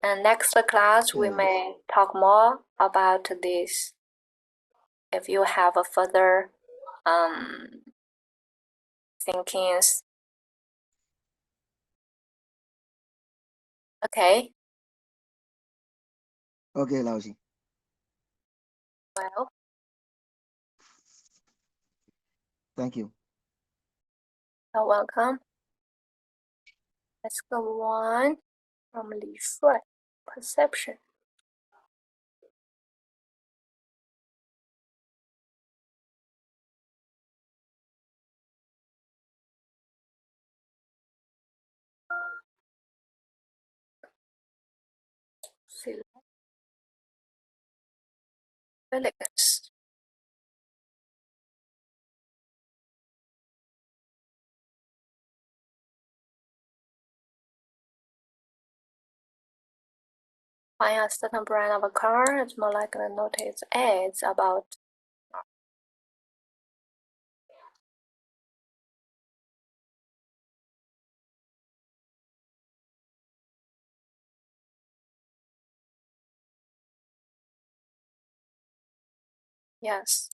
S1: And next class, we may talk more about this. If you have a further thinkings. Okay.
S6: Okay, Lausi.
S1: Well,
S6: Thank you.
S1: you're welcome. Let's go on from Li Shuai, perception. Elegance. Buying a certain brand of a car, it's more likely to notice ads about yes.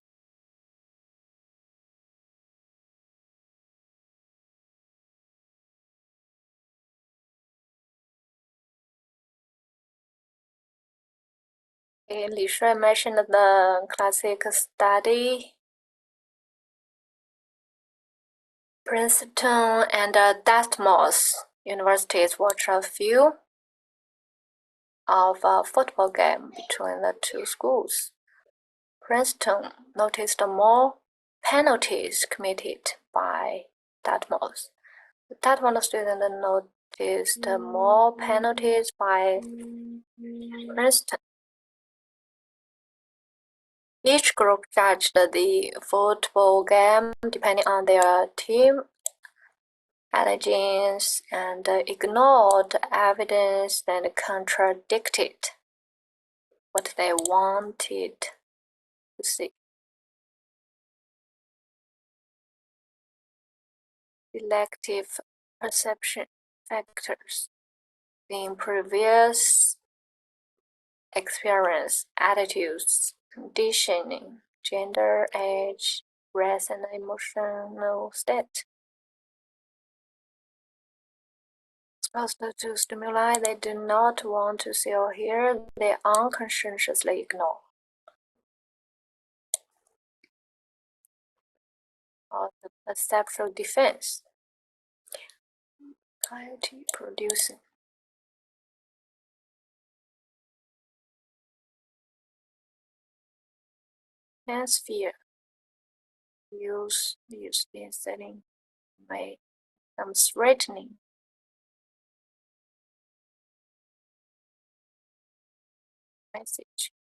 S1: Li Shui mentioned the classic study. Princeton and Dartmouth universities watch a few of a football game between the two schools. Princeton noticed more penalties committed by Dartmouth. The Dartmouth student noticed more penalties by Princeton. Each group judged the football game depending on their team allegiance and ignored evidence and contradicted what they wanted to see. Selective perception factors in previous experience, attitudes, conditioning, gender, age, race, and emotional state. Exposed to stimuli they do not want to see or hear, they unconsciously ignore. Or the perceptual defense. Anxiety producing. Hence fear. Used in setting may become threatening. Message.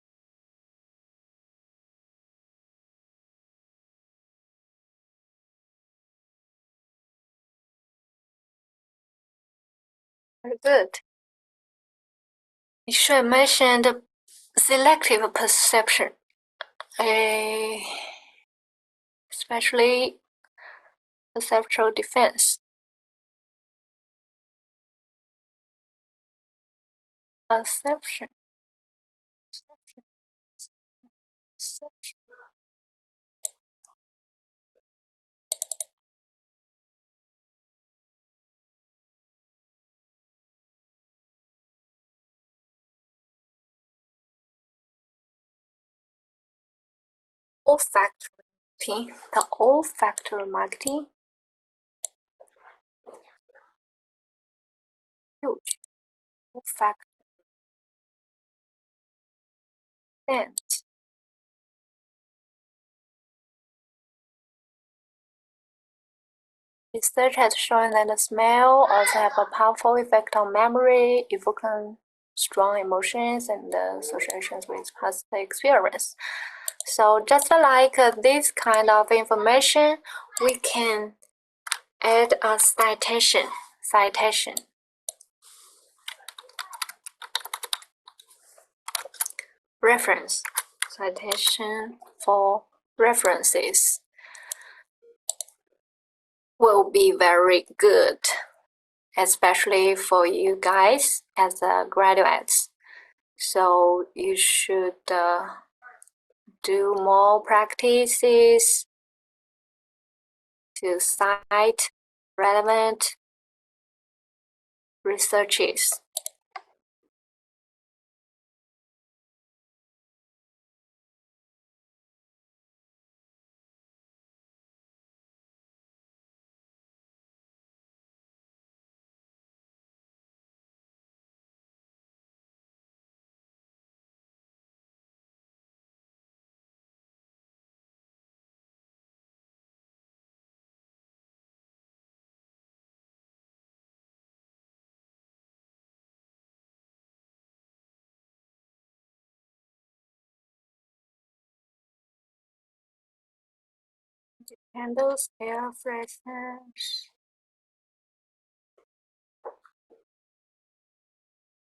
S1: Very good. You should mention the selective perception, especially perceptual defense. Perception. Olfactory marketing. The olfactory marketing. Huge. Olfactory. Scent. Research has shown that the smell also have a powerful effect on memory, evoking strong emotions and associations with past experience. So just like this kind of information, we can add a citation. Reference. Citation for references. will be very good, especially for you guys as graduates. So you should do more practices to cite relevant researches. Candles, air fresheners,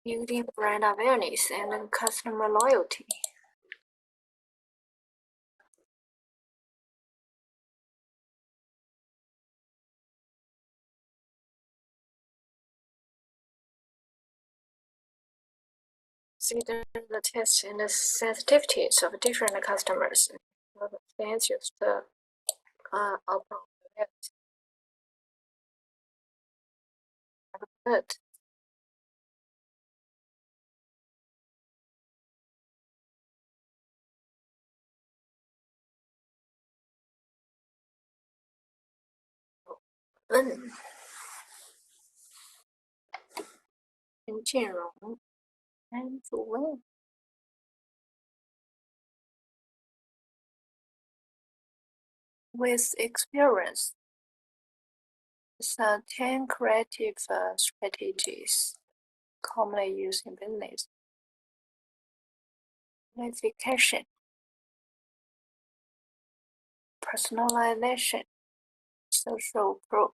S1: building brand awareness and customer loyalty. Consider the tests and the sensitivities of different customers. The answers the appropriate. Good. When 陈建荣 and 主问 with experience. So 10 creative strategies commonly used in business. Notification, personalization, social proof,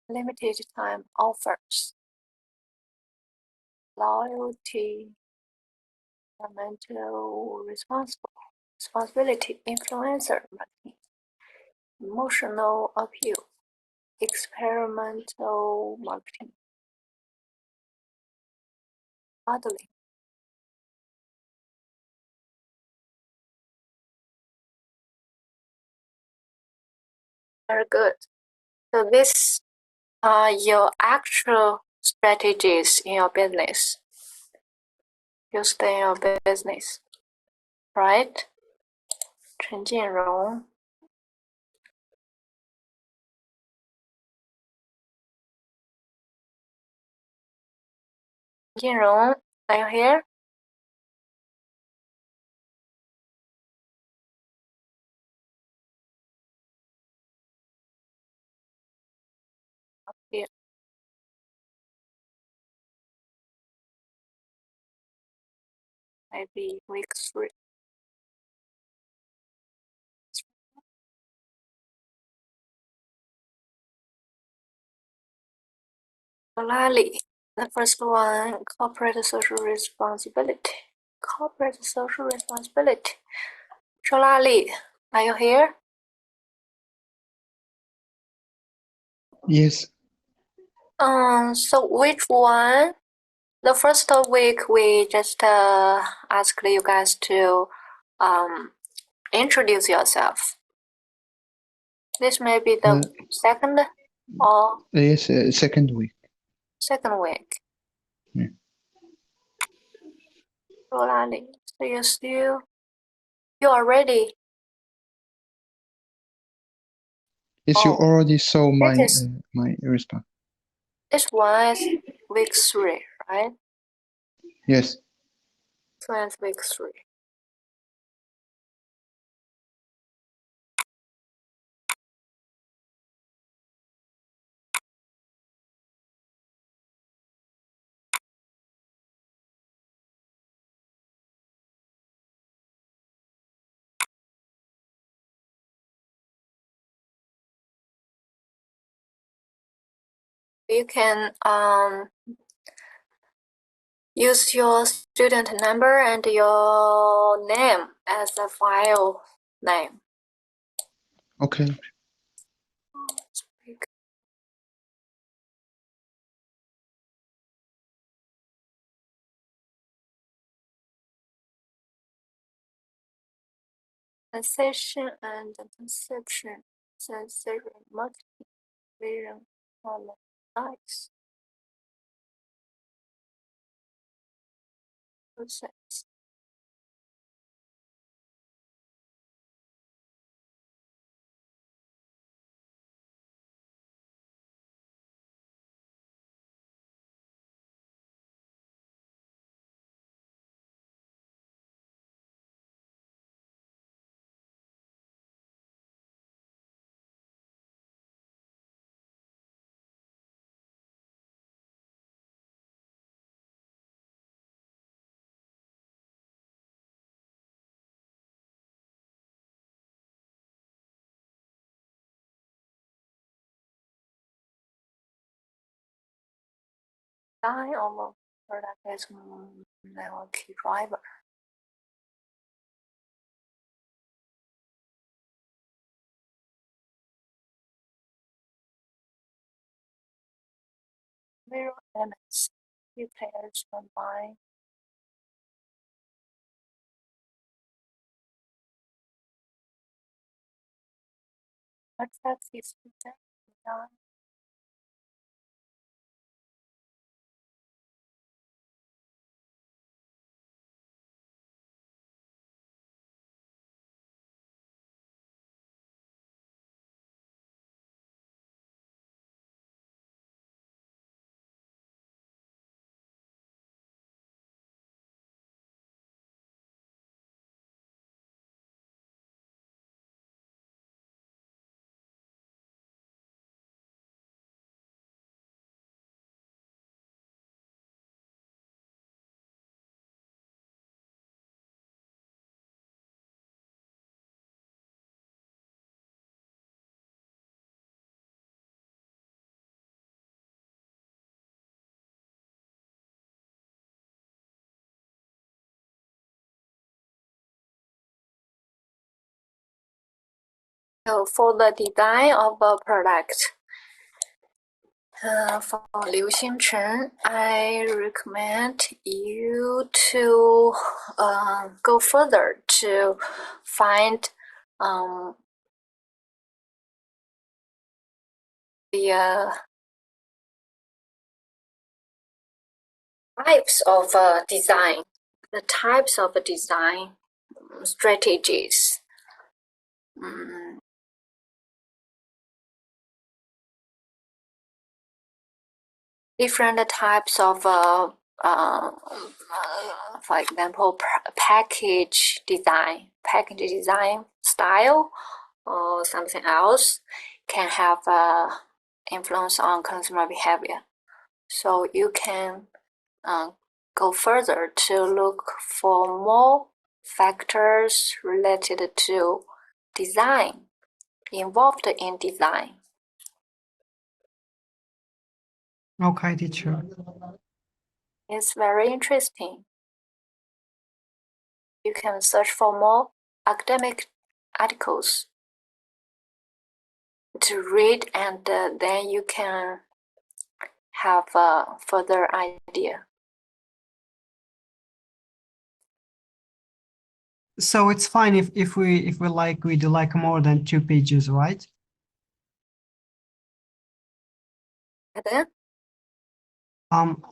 S1: limited time offers, loyalty, environmental responsibility, influencer marketing, emotional appeal, experimental marketing, modeling. Very good. So these are your actual strategies in your business. Used in your business, right? 陈建荣 Jinrong, are you here? Here. Maybe week 3. Lali, the first one, corporate social responsibility. Corporate social responsibility. Lali, are you here?
S4: Yes.
S1: So which one? The first week we just asked you guys to introduce yourself. This may be the second or
S4: Yes, second week.
S1: second week.
S4: Yeah.
S1: Lali, so you are ready.
S4: Yes, you
S1: Oh,
S4: already saw my
S1: that is-
S4: my response.
S1: This one is week 3, right?
S4: Yes.
S1: This one is week 3. You can use your student number and your name as a file name.
S4: Okay.
S1: Sensation and perception. Sensory marketing. Vision, color, eyes. Process. Design of a product is a key driver. Mirror elements. Key players combine. Attractive design. So for the design of a product, for Liu Xingchen, I recommend you to go further to find the types of design, the types of design strategies. Different types of, for example, package design style, or something else can have influence on consumer behavior. So you can go further to look for more factors related to design, involved in design.
S7: Okay, teacher.
S1: It's very interesting. You can search for more academic articles to read, and then you can have a further idea.
S7: So it's fine if we do like more than 2 pages, right?
S1: And then,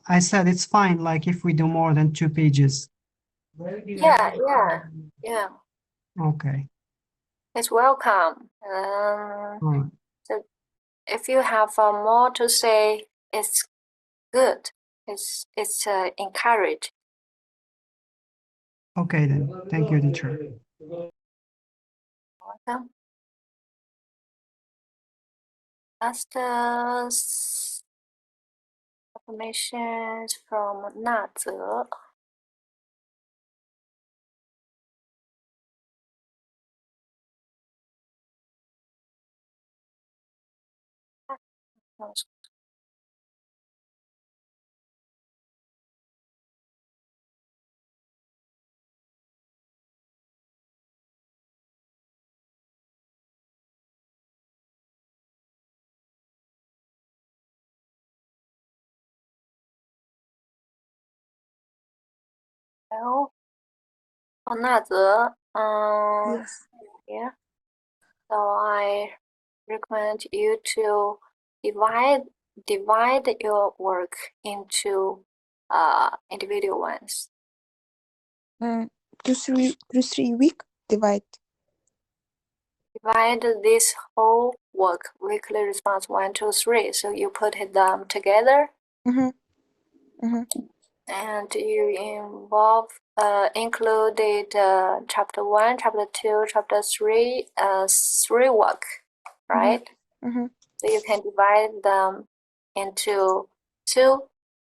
S7: I said it's fine, like if we do more than 2 pages.
S1: yeah,
S7: Okay.
S1: it's welcome.
S7: All right.
S1: So if you have more to say, it's good. It's encouraged.
S7: Okay then. Thank you, teacher.
S1: Welcome. Last affirmations from Na Ze. Well, Na Ze,
S6: Yes.
S1: Yeah. So I recommend you to divide your work into individual ones.
S8: 2-3 week divide.
S1: Divide this whole work, weekly response 1, 2, 3. So you put them together. And you included chapter 1, chapter 2, chapter 3, 3 work, right? So you can divide them into 2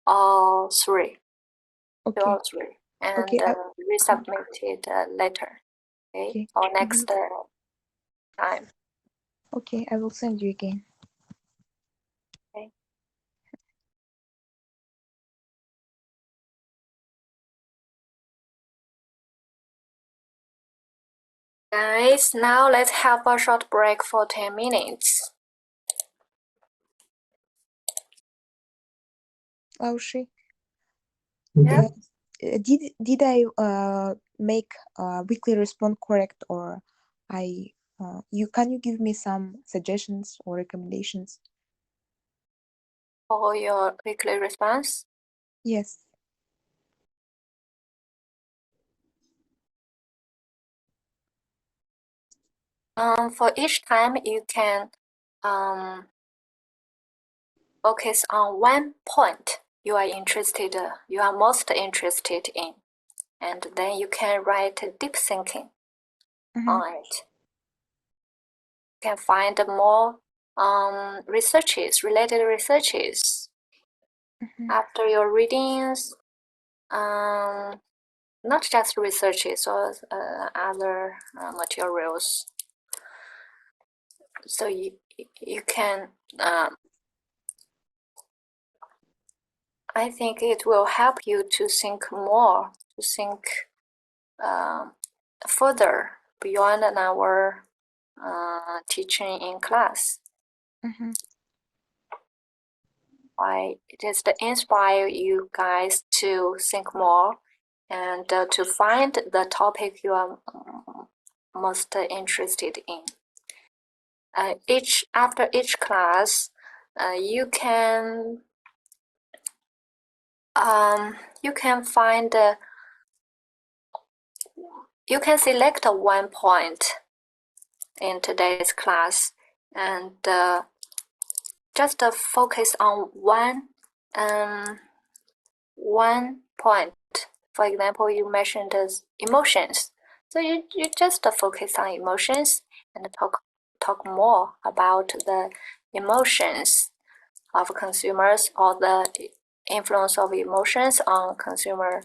S1: or 3.
S8: Okay.
S1: 2 or 3. And
S8: Okay,
S1: resubmit it later. Okay. Or next time.
S8: Okay, I will send you again.
S1: Okay. Guys, now let's have a short break for 10 minutes.
S8: 老师
S1: Yeah.
S8: did I make weekly response correct, or can you give me some suggestions or recommendations?
S1: For your weekly response?
S8: Yes.
S1: For each time, you can focus on one point you are most interested in, and then you can write deep thinking on it. You can find more related researches after your readings, not just researches or other materials. So you can I think it will help you to think more, to think further beyond our teaching in class. I just inspire you guys to think more and to find the topic you are most interested in. After each class, you can find you can select one point in today's class and just focus on one point. For example, you mentioned emotions, so you just focus on emotions and talk more about the emotions of consumers or the influence of emotions on consumer,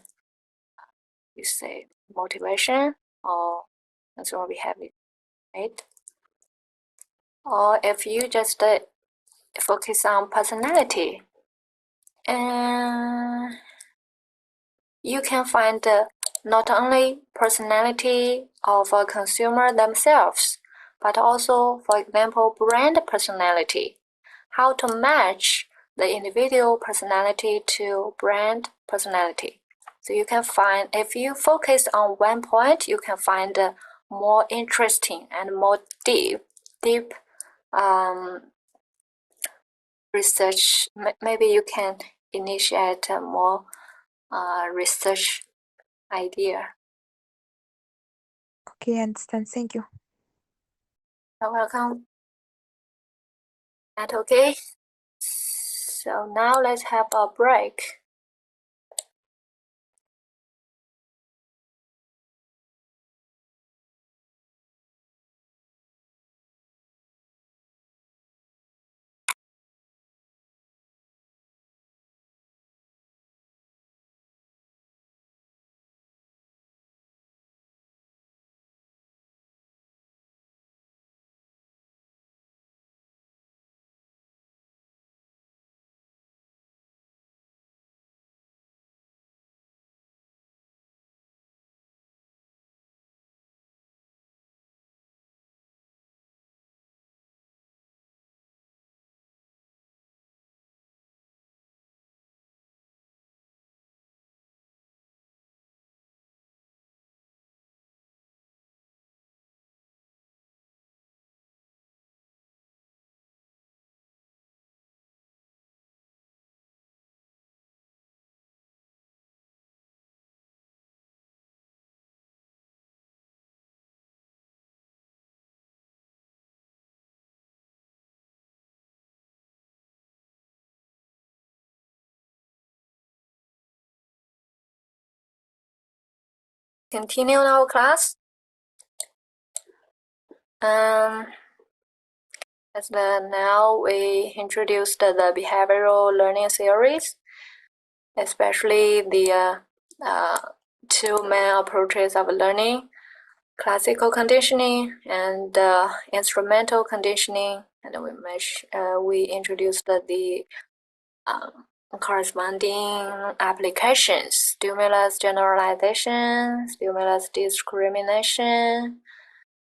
S1: you say, motivation or consumer behavior, right? Or if you just focus on personality, and you can find not only personality of a consumer themselves, but also, for example, brand personality, how to match the individual personality to brand personality. So you can find, if you focus on one point, you can find more interesting and more deep research. Maybe you can initiate a more research idea.
S8: Okay, I understand. Thank you.
S1: You're welcome. That okay? So now let's have a break. continue our class. Now we introduced the behavioral learning theories, especially the two main approaches of learning: classical conditioning and instrumental conditioning. And we introduced the corresponding applications: stimulus generalization, stimulus discrimination,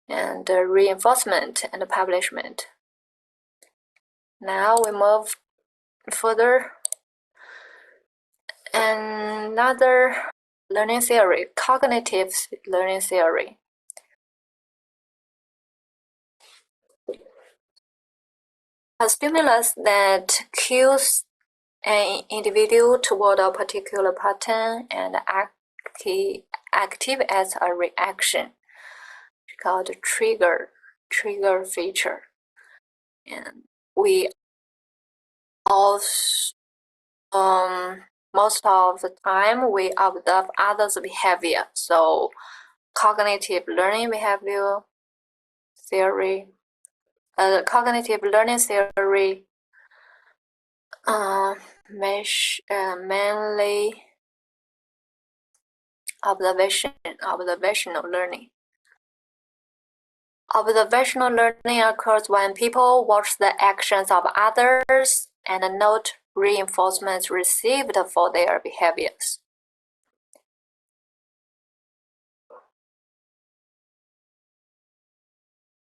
S1: and reinforcement and punishment. Now we move further. Another learning theory, cognitive learning theory. A stimulus that cues an individual toward a particular pattern and active as a reaction, called trigger feature. And we also most of the time we observe others' behavior. So cognitive learning behavior theory, cognitive learning theory mainly observational learning. Observational learning occurs when people watch the actions of others and note reinforcements received for their behaviors.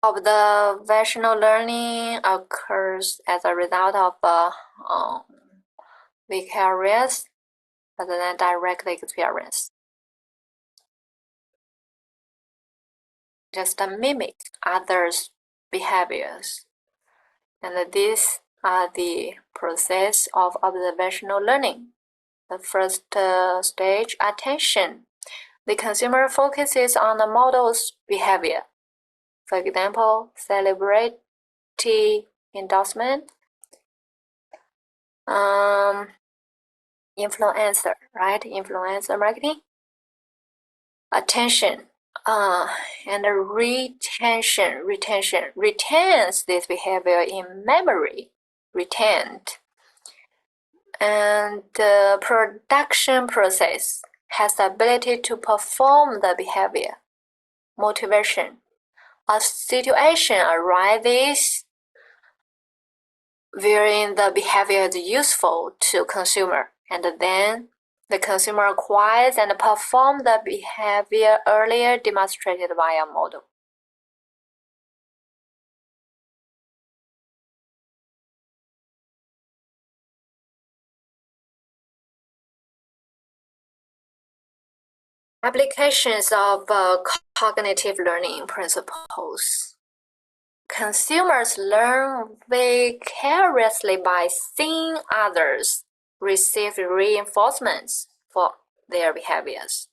S1: Observational learning occurs as a result of vicarious rather than direct experience. Just mimic others' behaviors. And these are the process of observational learning. The first stage, attention. The consumer focuses on the model's behavior. For example, celebrity endorsement, influencer, right? Influencer marketing. Attention and retention retains this behavior in memory, retained. And the production process has the ability to perform the behavior. Motivation. A situation arises wherein the behavior is useful to consumer, and then the consumer acquires and performs the behavior earlier demonstrated by a model. Applications of cognitive learning principles. Consumers learn vicariously by seeing others receive reinforcements for their behaviors.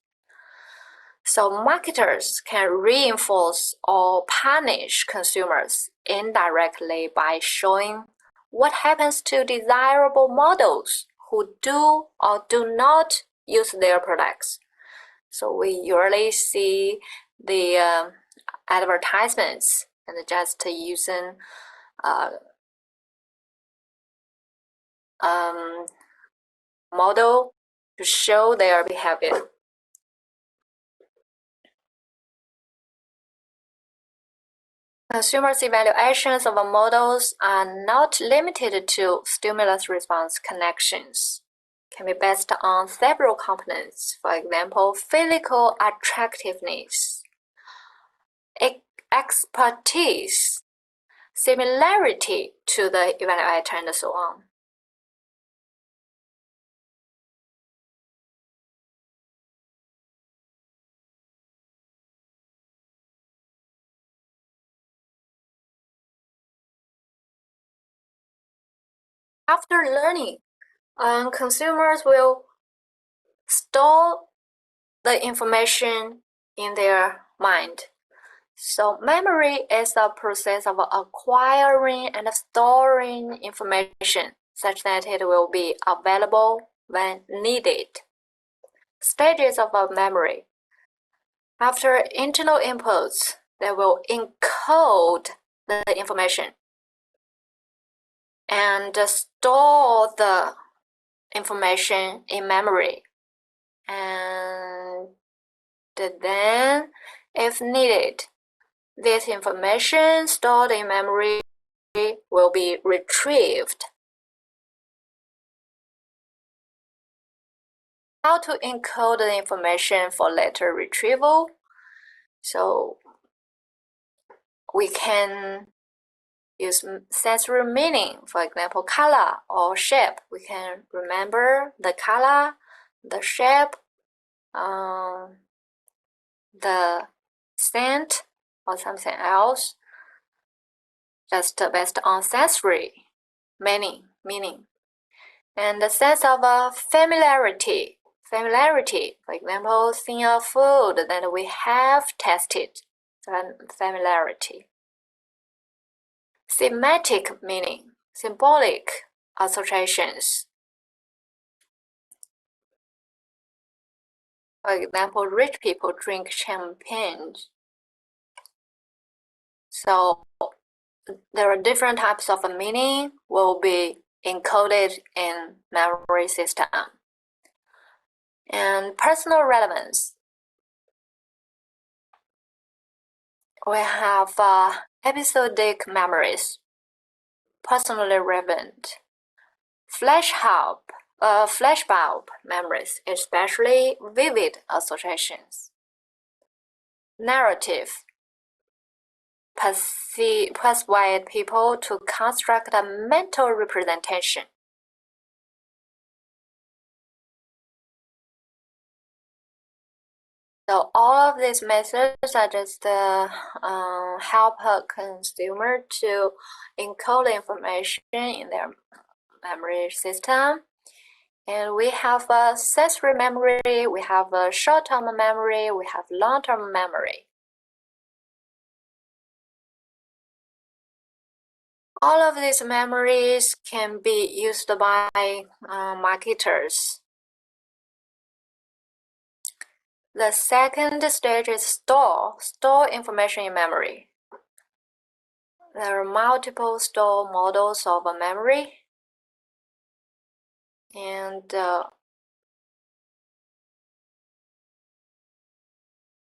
S1: So marketers can reinforce or punish consumers indirectly by showing what happens to desirable models who do or do not use their products. So we usually see the advertisements and just using model to show their behavior. Consumers' evaluations of models are not limited to stimulus response connections. Can be based on several components, for example, physical attractiveness, expertise, similarity to the evaluator, and so on. After learning, consumers will store the information in their mind. So memory is the process of acquiring and storing information such that it will be available when needed. Stages of memory. After internal inputs, they will encode the information and store the information in memory. And then, if needed, this information stored in memory will be retrieved. How to encode the information for later retrieval? So we can use sensory meaning, for example, color or shape. We can remember the color, the shape, the scent, or something else, just based on sensory meaning. And the sense of familiarity, for example, seeing a food that we have tasted, familiarity. Thematic meaning, symbolic associations. For example, rich people drink champagne. So there are different types of meaning will be encoded in memory system. And personal relevance. We have episodic memories, personally relevant. Flashbulb memories, especially vivid associations. Narrative. Persuade people to construct a mental representation. So all of these methods are just help a consumer to encode information in their memory system. And we have a sensory memory, we have a short-term memory, we have long-term memory. All of these memories can be used by marketers. The second stage is store information in memory. There are multiple store models of a memory, and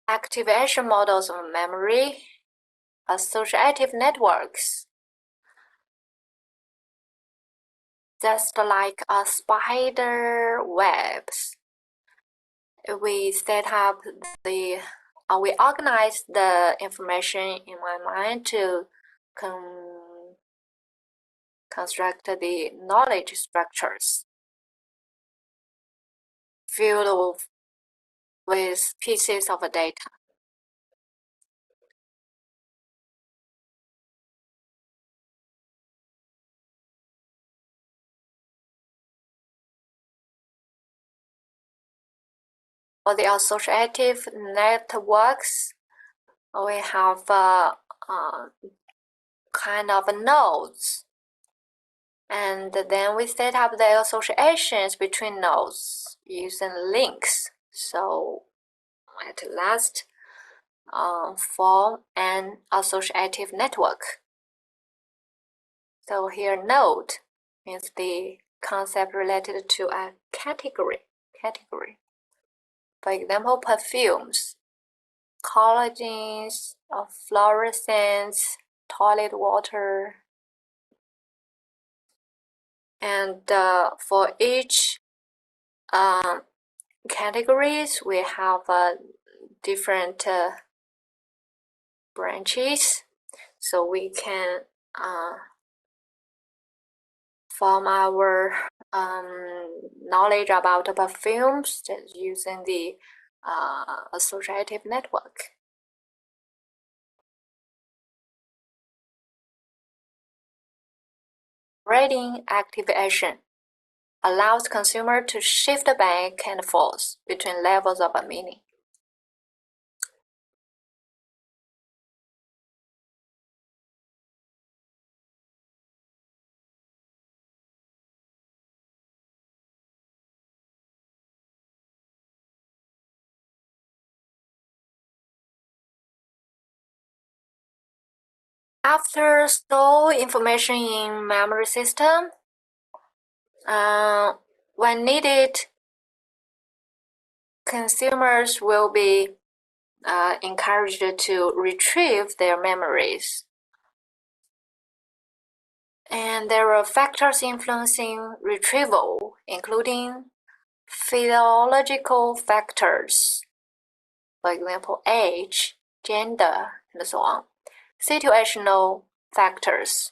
S1: activation models of memory, associative networks, just like a spider webs. We set up we organize the information in my mind to construct the knowledge structures filled with pieces of data. For the associative networks, we have kind of nodes, and then we set up the associations between nodes using links. So at last, form an associative network. So here, node means the concept related to a category. For example, perfumes, collagens, fluorescents, toilet water. And for each categories, we have different branches, so we can form our knowledge about the perfumes just using the associative network. Rating activation allows consumer to shift back and forth between levels of a meaning. After store information in memory system, when needed, consumers will be encouraged to retrieve their memories. And there are factors influencing retrieval, including physiological factors, for example, age, gender, and so on. Situational factors.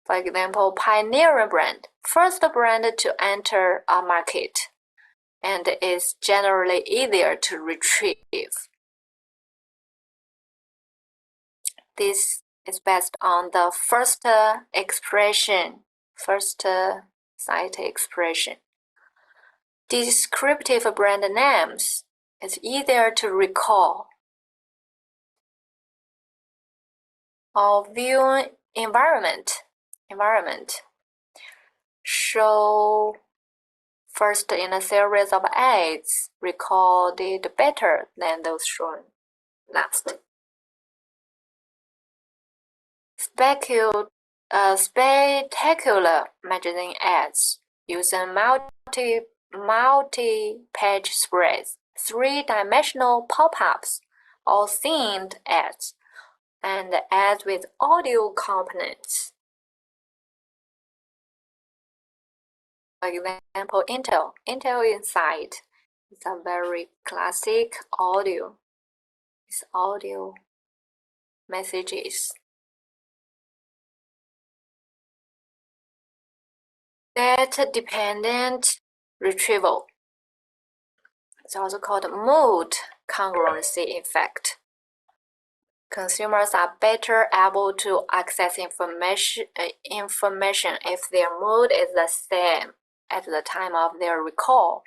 S1: For example, pioneering brand, first brand to enter a market, and is generally easier to retrieve. This is based on the first sight expression. Descriptive brand names is easier to recall. Our viewing environment show first in a series of ads recorded better than those shown last. Spectacular magazine ads using multi-page spreads, three-dimensional pop-ups, or themed ads, and ads with audio components. For example, Intel Insight is a very classic audio. It's audio messages. Data-dependent retrieval. It's also called mood congruency effect. Consumers are better able to access information if their mood is the same at the time of their recall.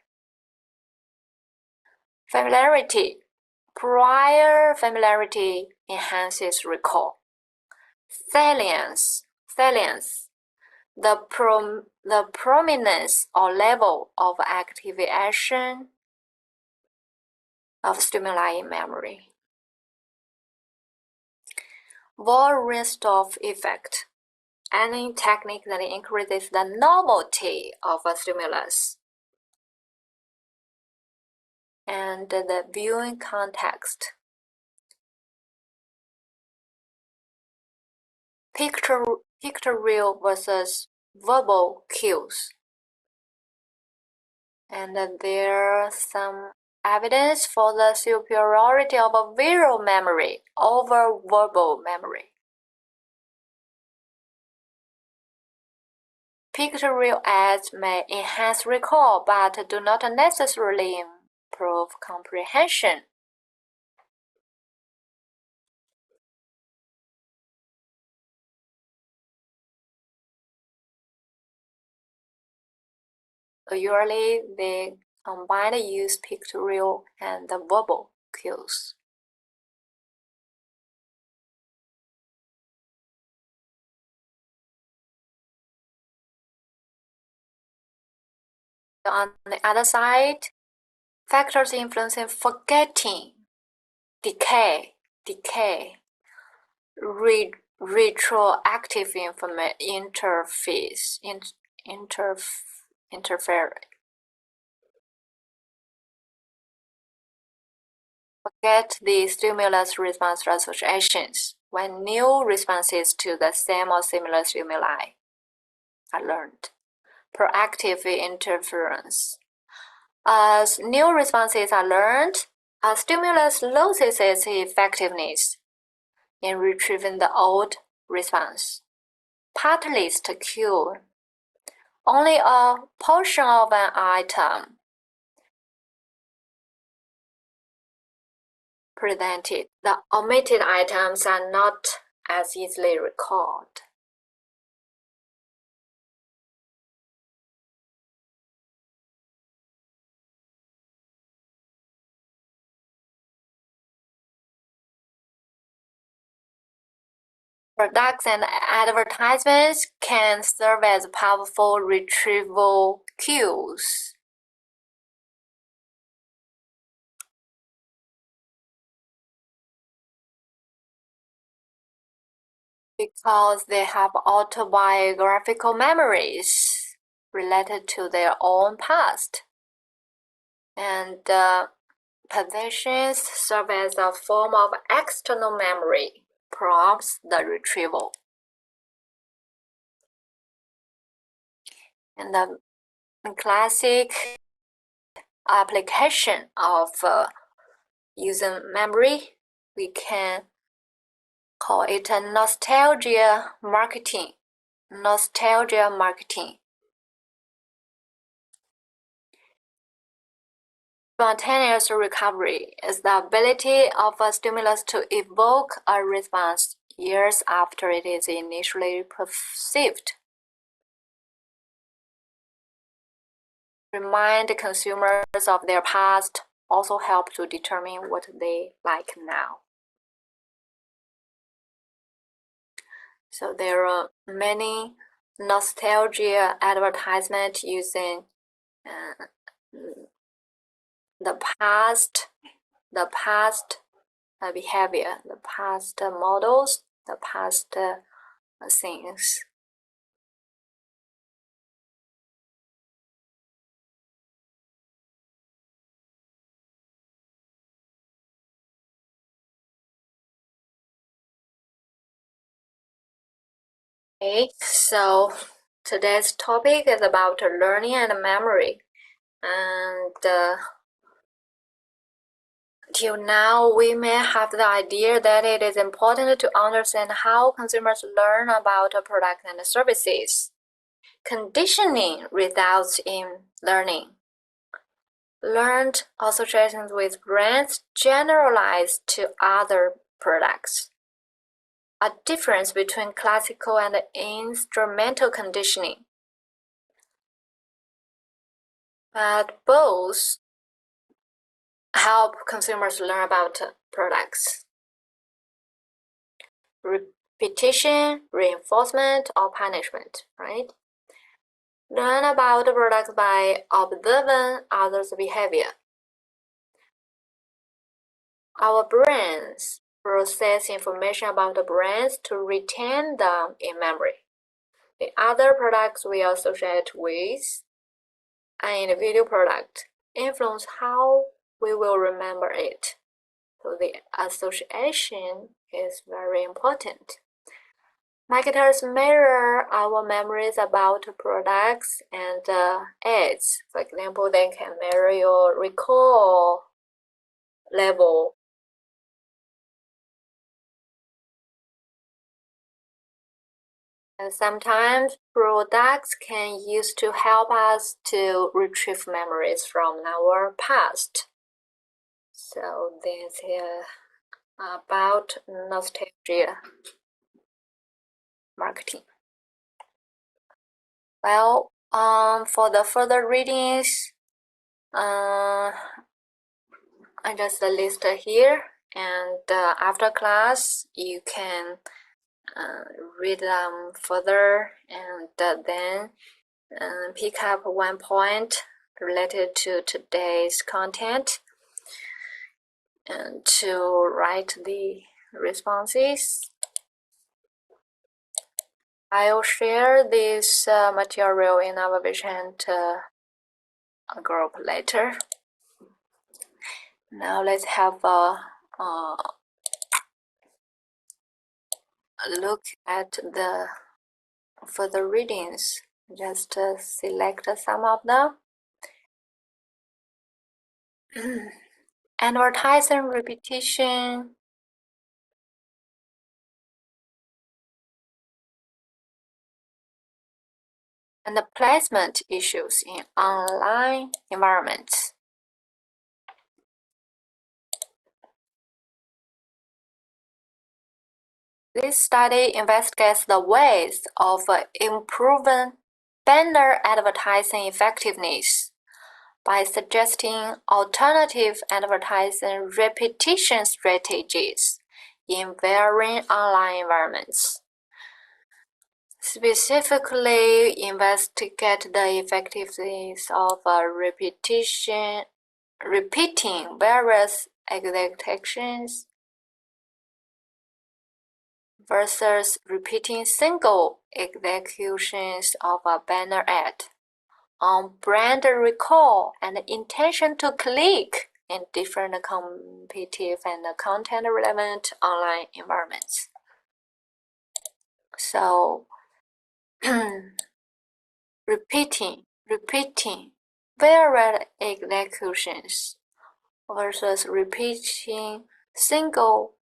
S1: Familiarity. Prior familiarity enhances recall. Salience. The prominence or level of activation of stimuli in memory. Vorontsov effect. Any technique that increases the novelty of a stimulus and the viewing context. Pictorial versus verbal cues. And there's some evidence for the superiority of a visual memory over verbal memory. Pictorial ads may enhance recall but do not necessarily improve comprehension. Usually, they combine use pictorial and the verbal cues. On the other side, factors influencing forgetting, decay, retroactive interference. Forget the stimulus response associations when new responses to the same or similar stimuli are learned. Proactive interference. As new responses are learned, a stimulus loses its effectiveness in retrieving the old response. Part list cue. Only a portion of an item presented. The omitted items are not as easily recalled. Products and advertisements can serve as powerful retrieval cues. because they have autobiographical memories related to their own past. And possessions serve as a form of external memory, prompts the retrieval. And the classic application of using memory, we can call it a nostalgia marketing. Nostalgia marketing. Spontaneous recovery is the ability of a stimulus to evoke a response years after it is initially perceived. Remind consumers of their past, also help to determine what they like now. So there are many nostalgia advertisements using the past behavior, the past models, the past things. Okay, so today's topic is about learning and memory. And till now, we may have the idea that it is important to understand how consumers learn about a product and services. Conditioning results in learning. Learned associations with brands generalize to other products. A difference between classical and instrumental conditioning. But both help consumers learn about products. Repetition, reinforcement, or punishment, right? Learn about the products by observing others' behavior. Our brains process information about the brands to retain them in memory. The other products we associate with an individual product influence how we will remember it. So the association is very important. Marketers mirror our memories about products and ads. For example, they can mirror your recall level. And sometimes products can use to help us to retrieve memories from our past. So this is about nostalgia marketing. Well, for the further readings, I just list here, and after class you can read them further, and then pick up one point related to today's content and to write the responses. I'll share this material in our Vicent group later. Now let's have a look at the further readings. Just select some of them. Advertising repetition. And the placement issues in online environments. This study investigates the ways of improving banner advertising effectiveness by suggesting alternative advertising repetition strategies in varying online environments. Specifically, investigate the effectiveness of repeating various exact actions versus repeating single executions of a banner ad on brand recall and intention to click in different competitive and content-relevant online environments. So, repeating varied executions versus repeating single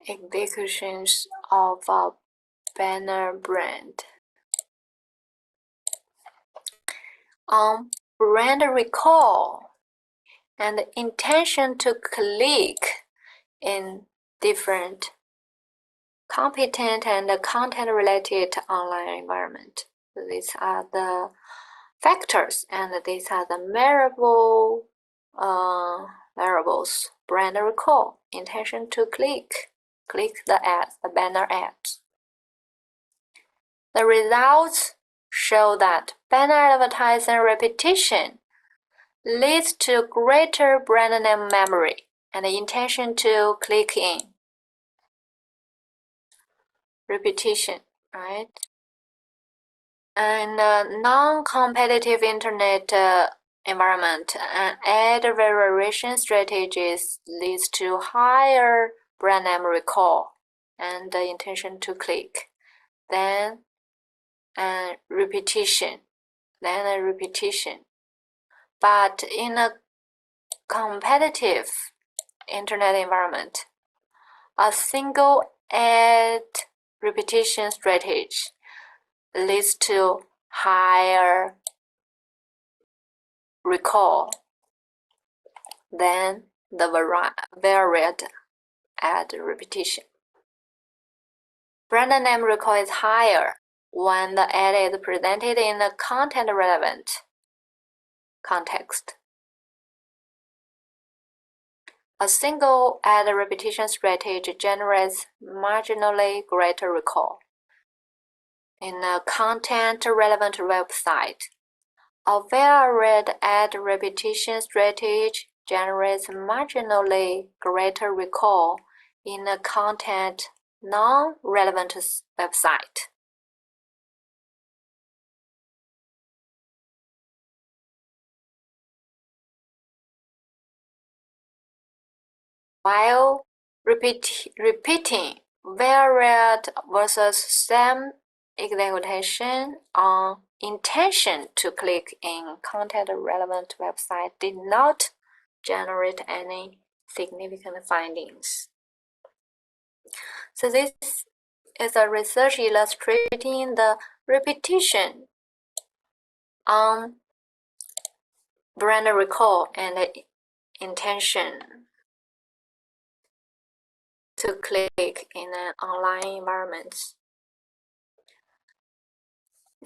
S1: executions of a banner brand. On brand recall and intention to click in different competent and content-related online environment. So these are the factors, and these are the variables: brand recall, intention to click the ads, the banner ads. The results show that banner advertising repetition leads to greater brand name memory and intention to click in. Repetition, right? In a non-competitive internet environment, an ad variation strategies leads to higher brand name recall and the intention to click, then a repetition. But in a competitive internet environment, a single ad repetition strategy leads to higher recall than the varied ad repetition. Brand name recall is higher when the ad is presented in a content-relevant context. A single ad repetition strategy generates marginally greater recall. In a content-relevant website, a varied ad repetition strategy generates marginally greater recall in a content non-relevant website. While repeating varied versus same execution on intention to click in content-relevant website did not generate any significant findings. So this is a research illustrating the repetition on brand recall and intention to click in an online environment.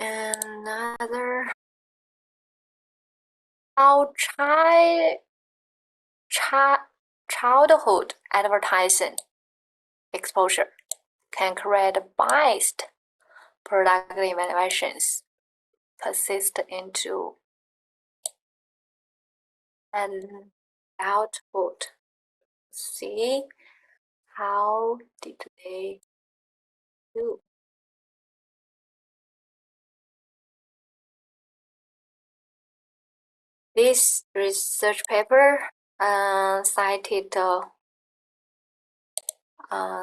S1: Another, how childhood advertising exposure can create biased product evaluations persist into adulthood. See, how did they do? This research paper cited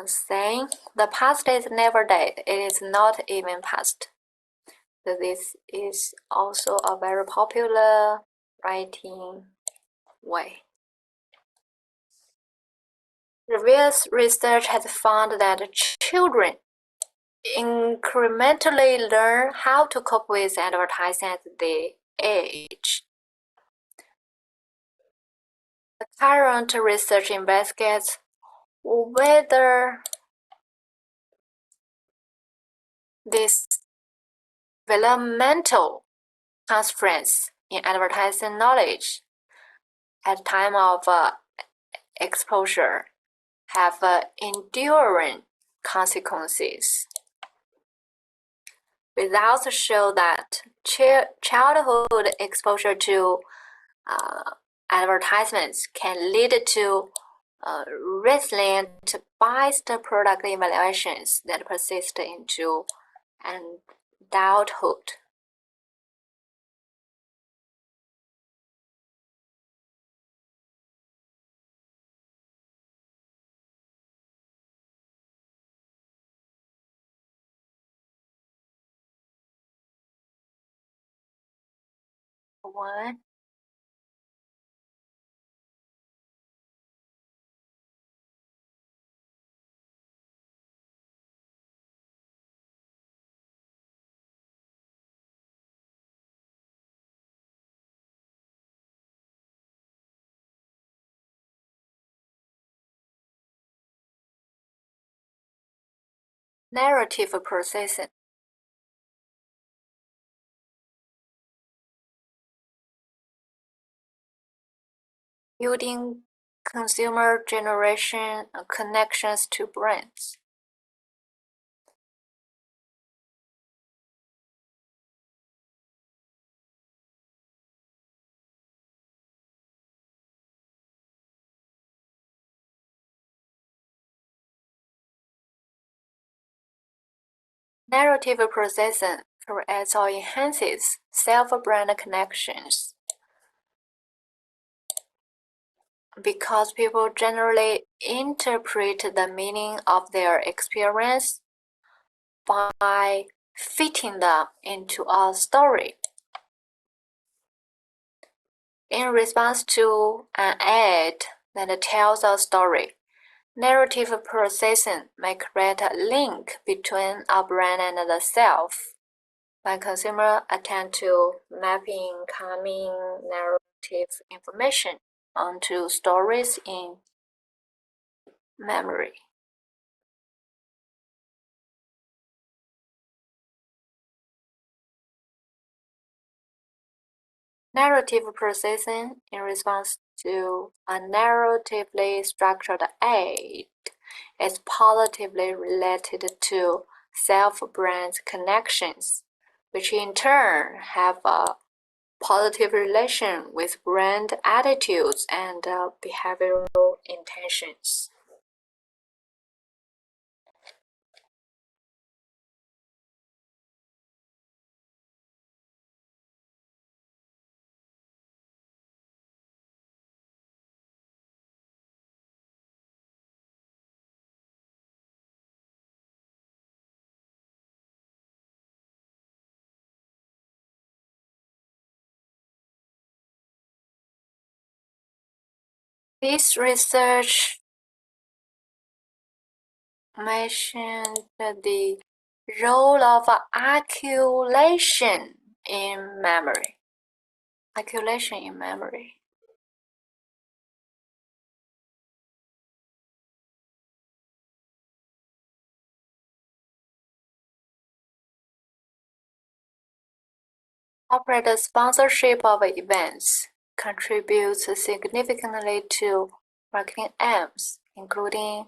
S1: saying the past is never dead, it is not even past. So this is also a very popular writing way. Previous research has found that children incrementally learn how to cope with advertising as they age. The current research investigates whether this developmental constraints in advertising knowledge at time of exposure have enduring consequences. Results show that childhood exposure to advertisements can lead to resilient biased product evaluations that persist into adulthood. One. Narrative processing. Building consumer generation connections to brands. Narrative processing creates or enhances self-brand connections because people generally interpret the meaning of their experience by fitting them into a story. In response to an ad that tells a story, narrative processing may create a link between a brand and the self. When consumers attend to mapping incoming narrative information onto stories in memory. Narrative processing in response to a narratively structured ad is positively related to self-brand connections, which in turn have a positive relation with brand attitudes and behavioral intentions. This research mentioned the role of articulation in memory. Articulation in memory. Corporate sponsorship of events contributes significantly to marketing aims, including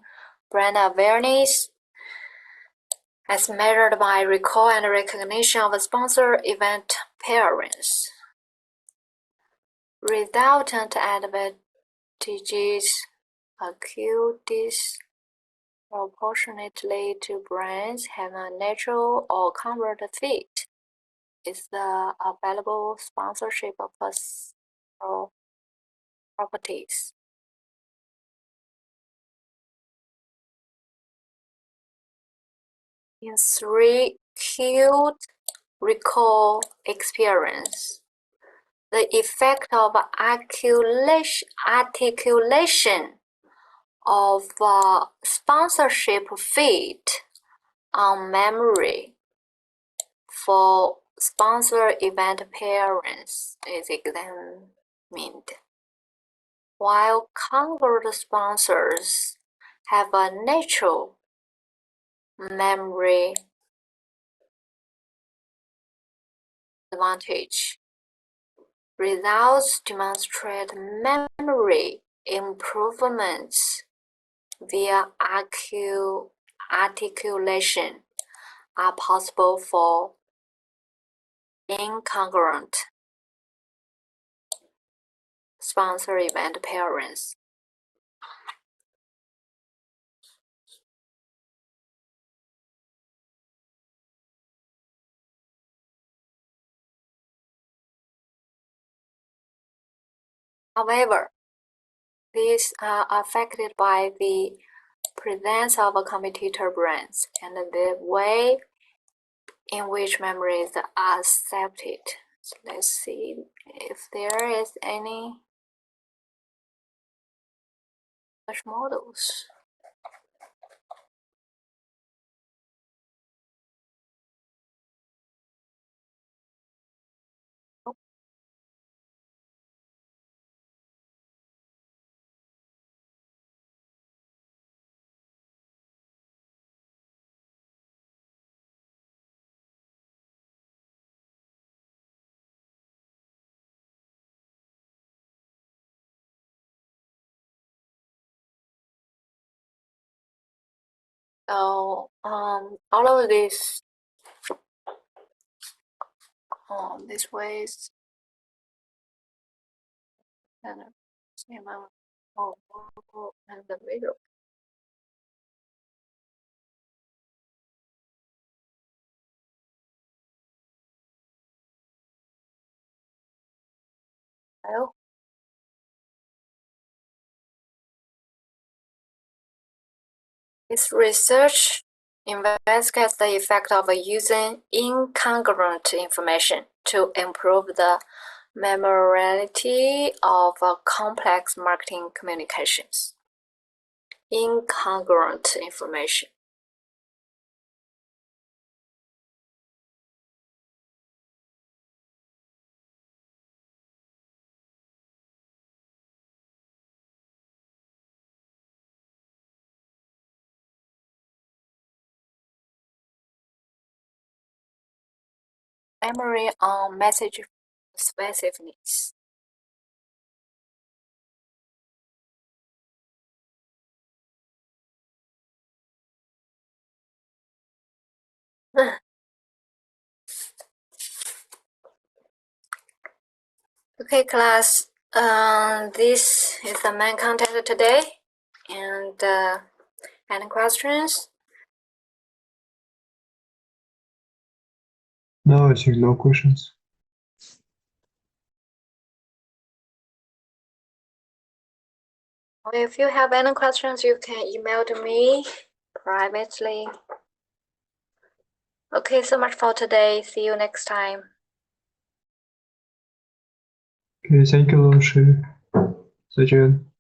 S1: brand awareness, as measured by recall and recognition of sponsor event appearance. Resultant advantages accrue disproportionately to brands having a natural or convert fit is the available sponsorship of personal properties. In 3 acute recall experience, the effect of articulation of sponsorship fit on memory for sponsor event appearance is examined. While convert sponsors have a natural memory advantage, results demonstrate memory improvements via articulation are possible for incongruent sponsor event appearance. However, these are affected by the presence of competitor brands and the way in which memories are accepted. So let's see if there is any such models. So all of these ways and and the video. Hello? This research investigates the effect of using incongruent information to improve the memorability of complex marketing communications. Incongruent information. Memory on message specifics. Okay, class. This is the main content today. And any questions?
S5: No, I think no questions.
S1: If you have any questions, you can email to me privately. Okay, so much for today. See you next time.
S5: Okay, thank you, 老师。再见。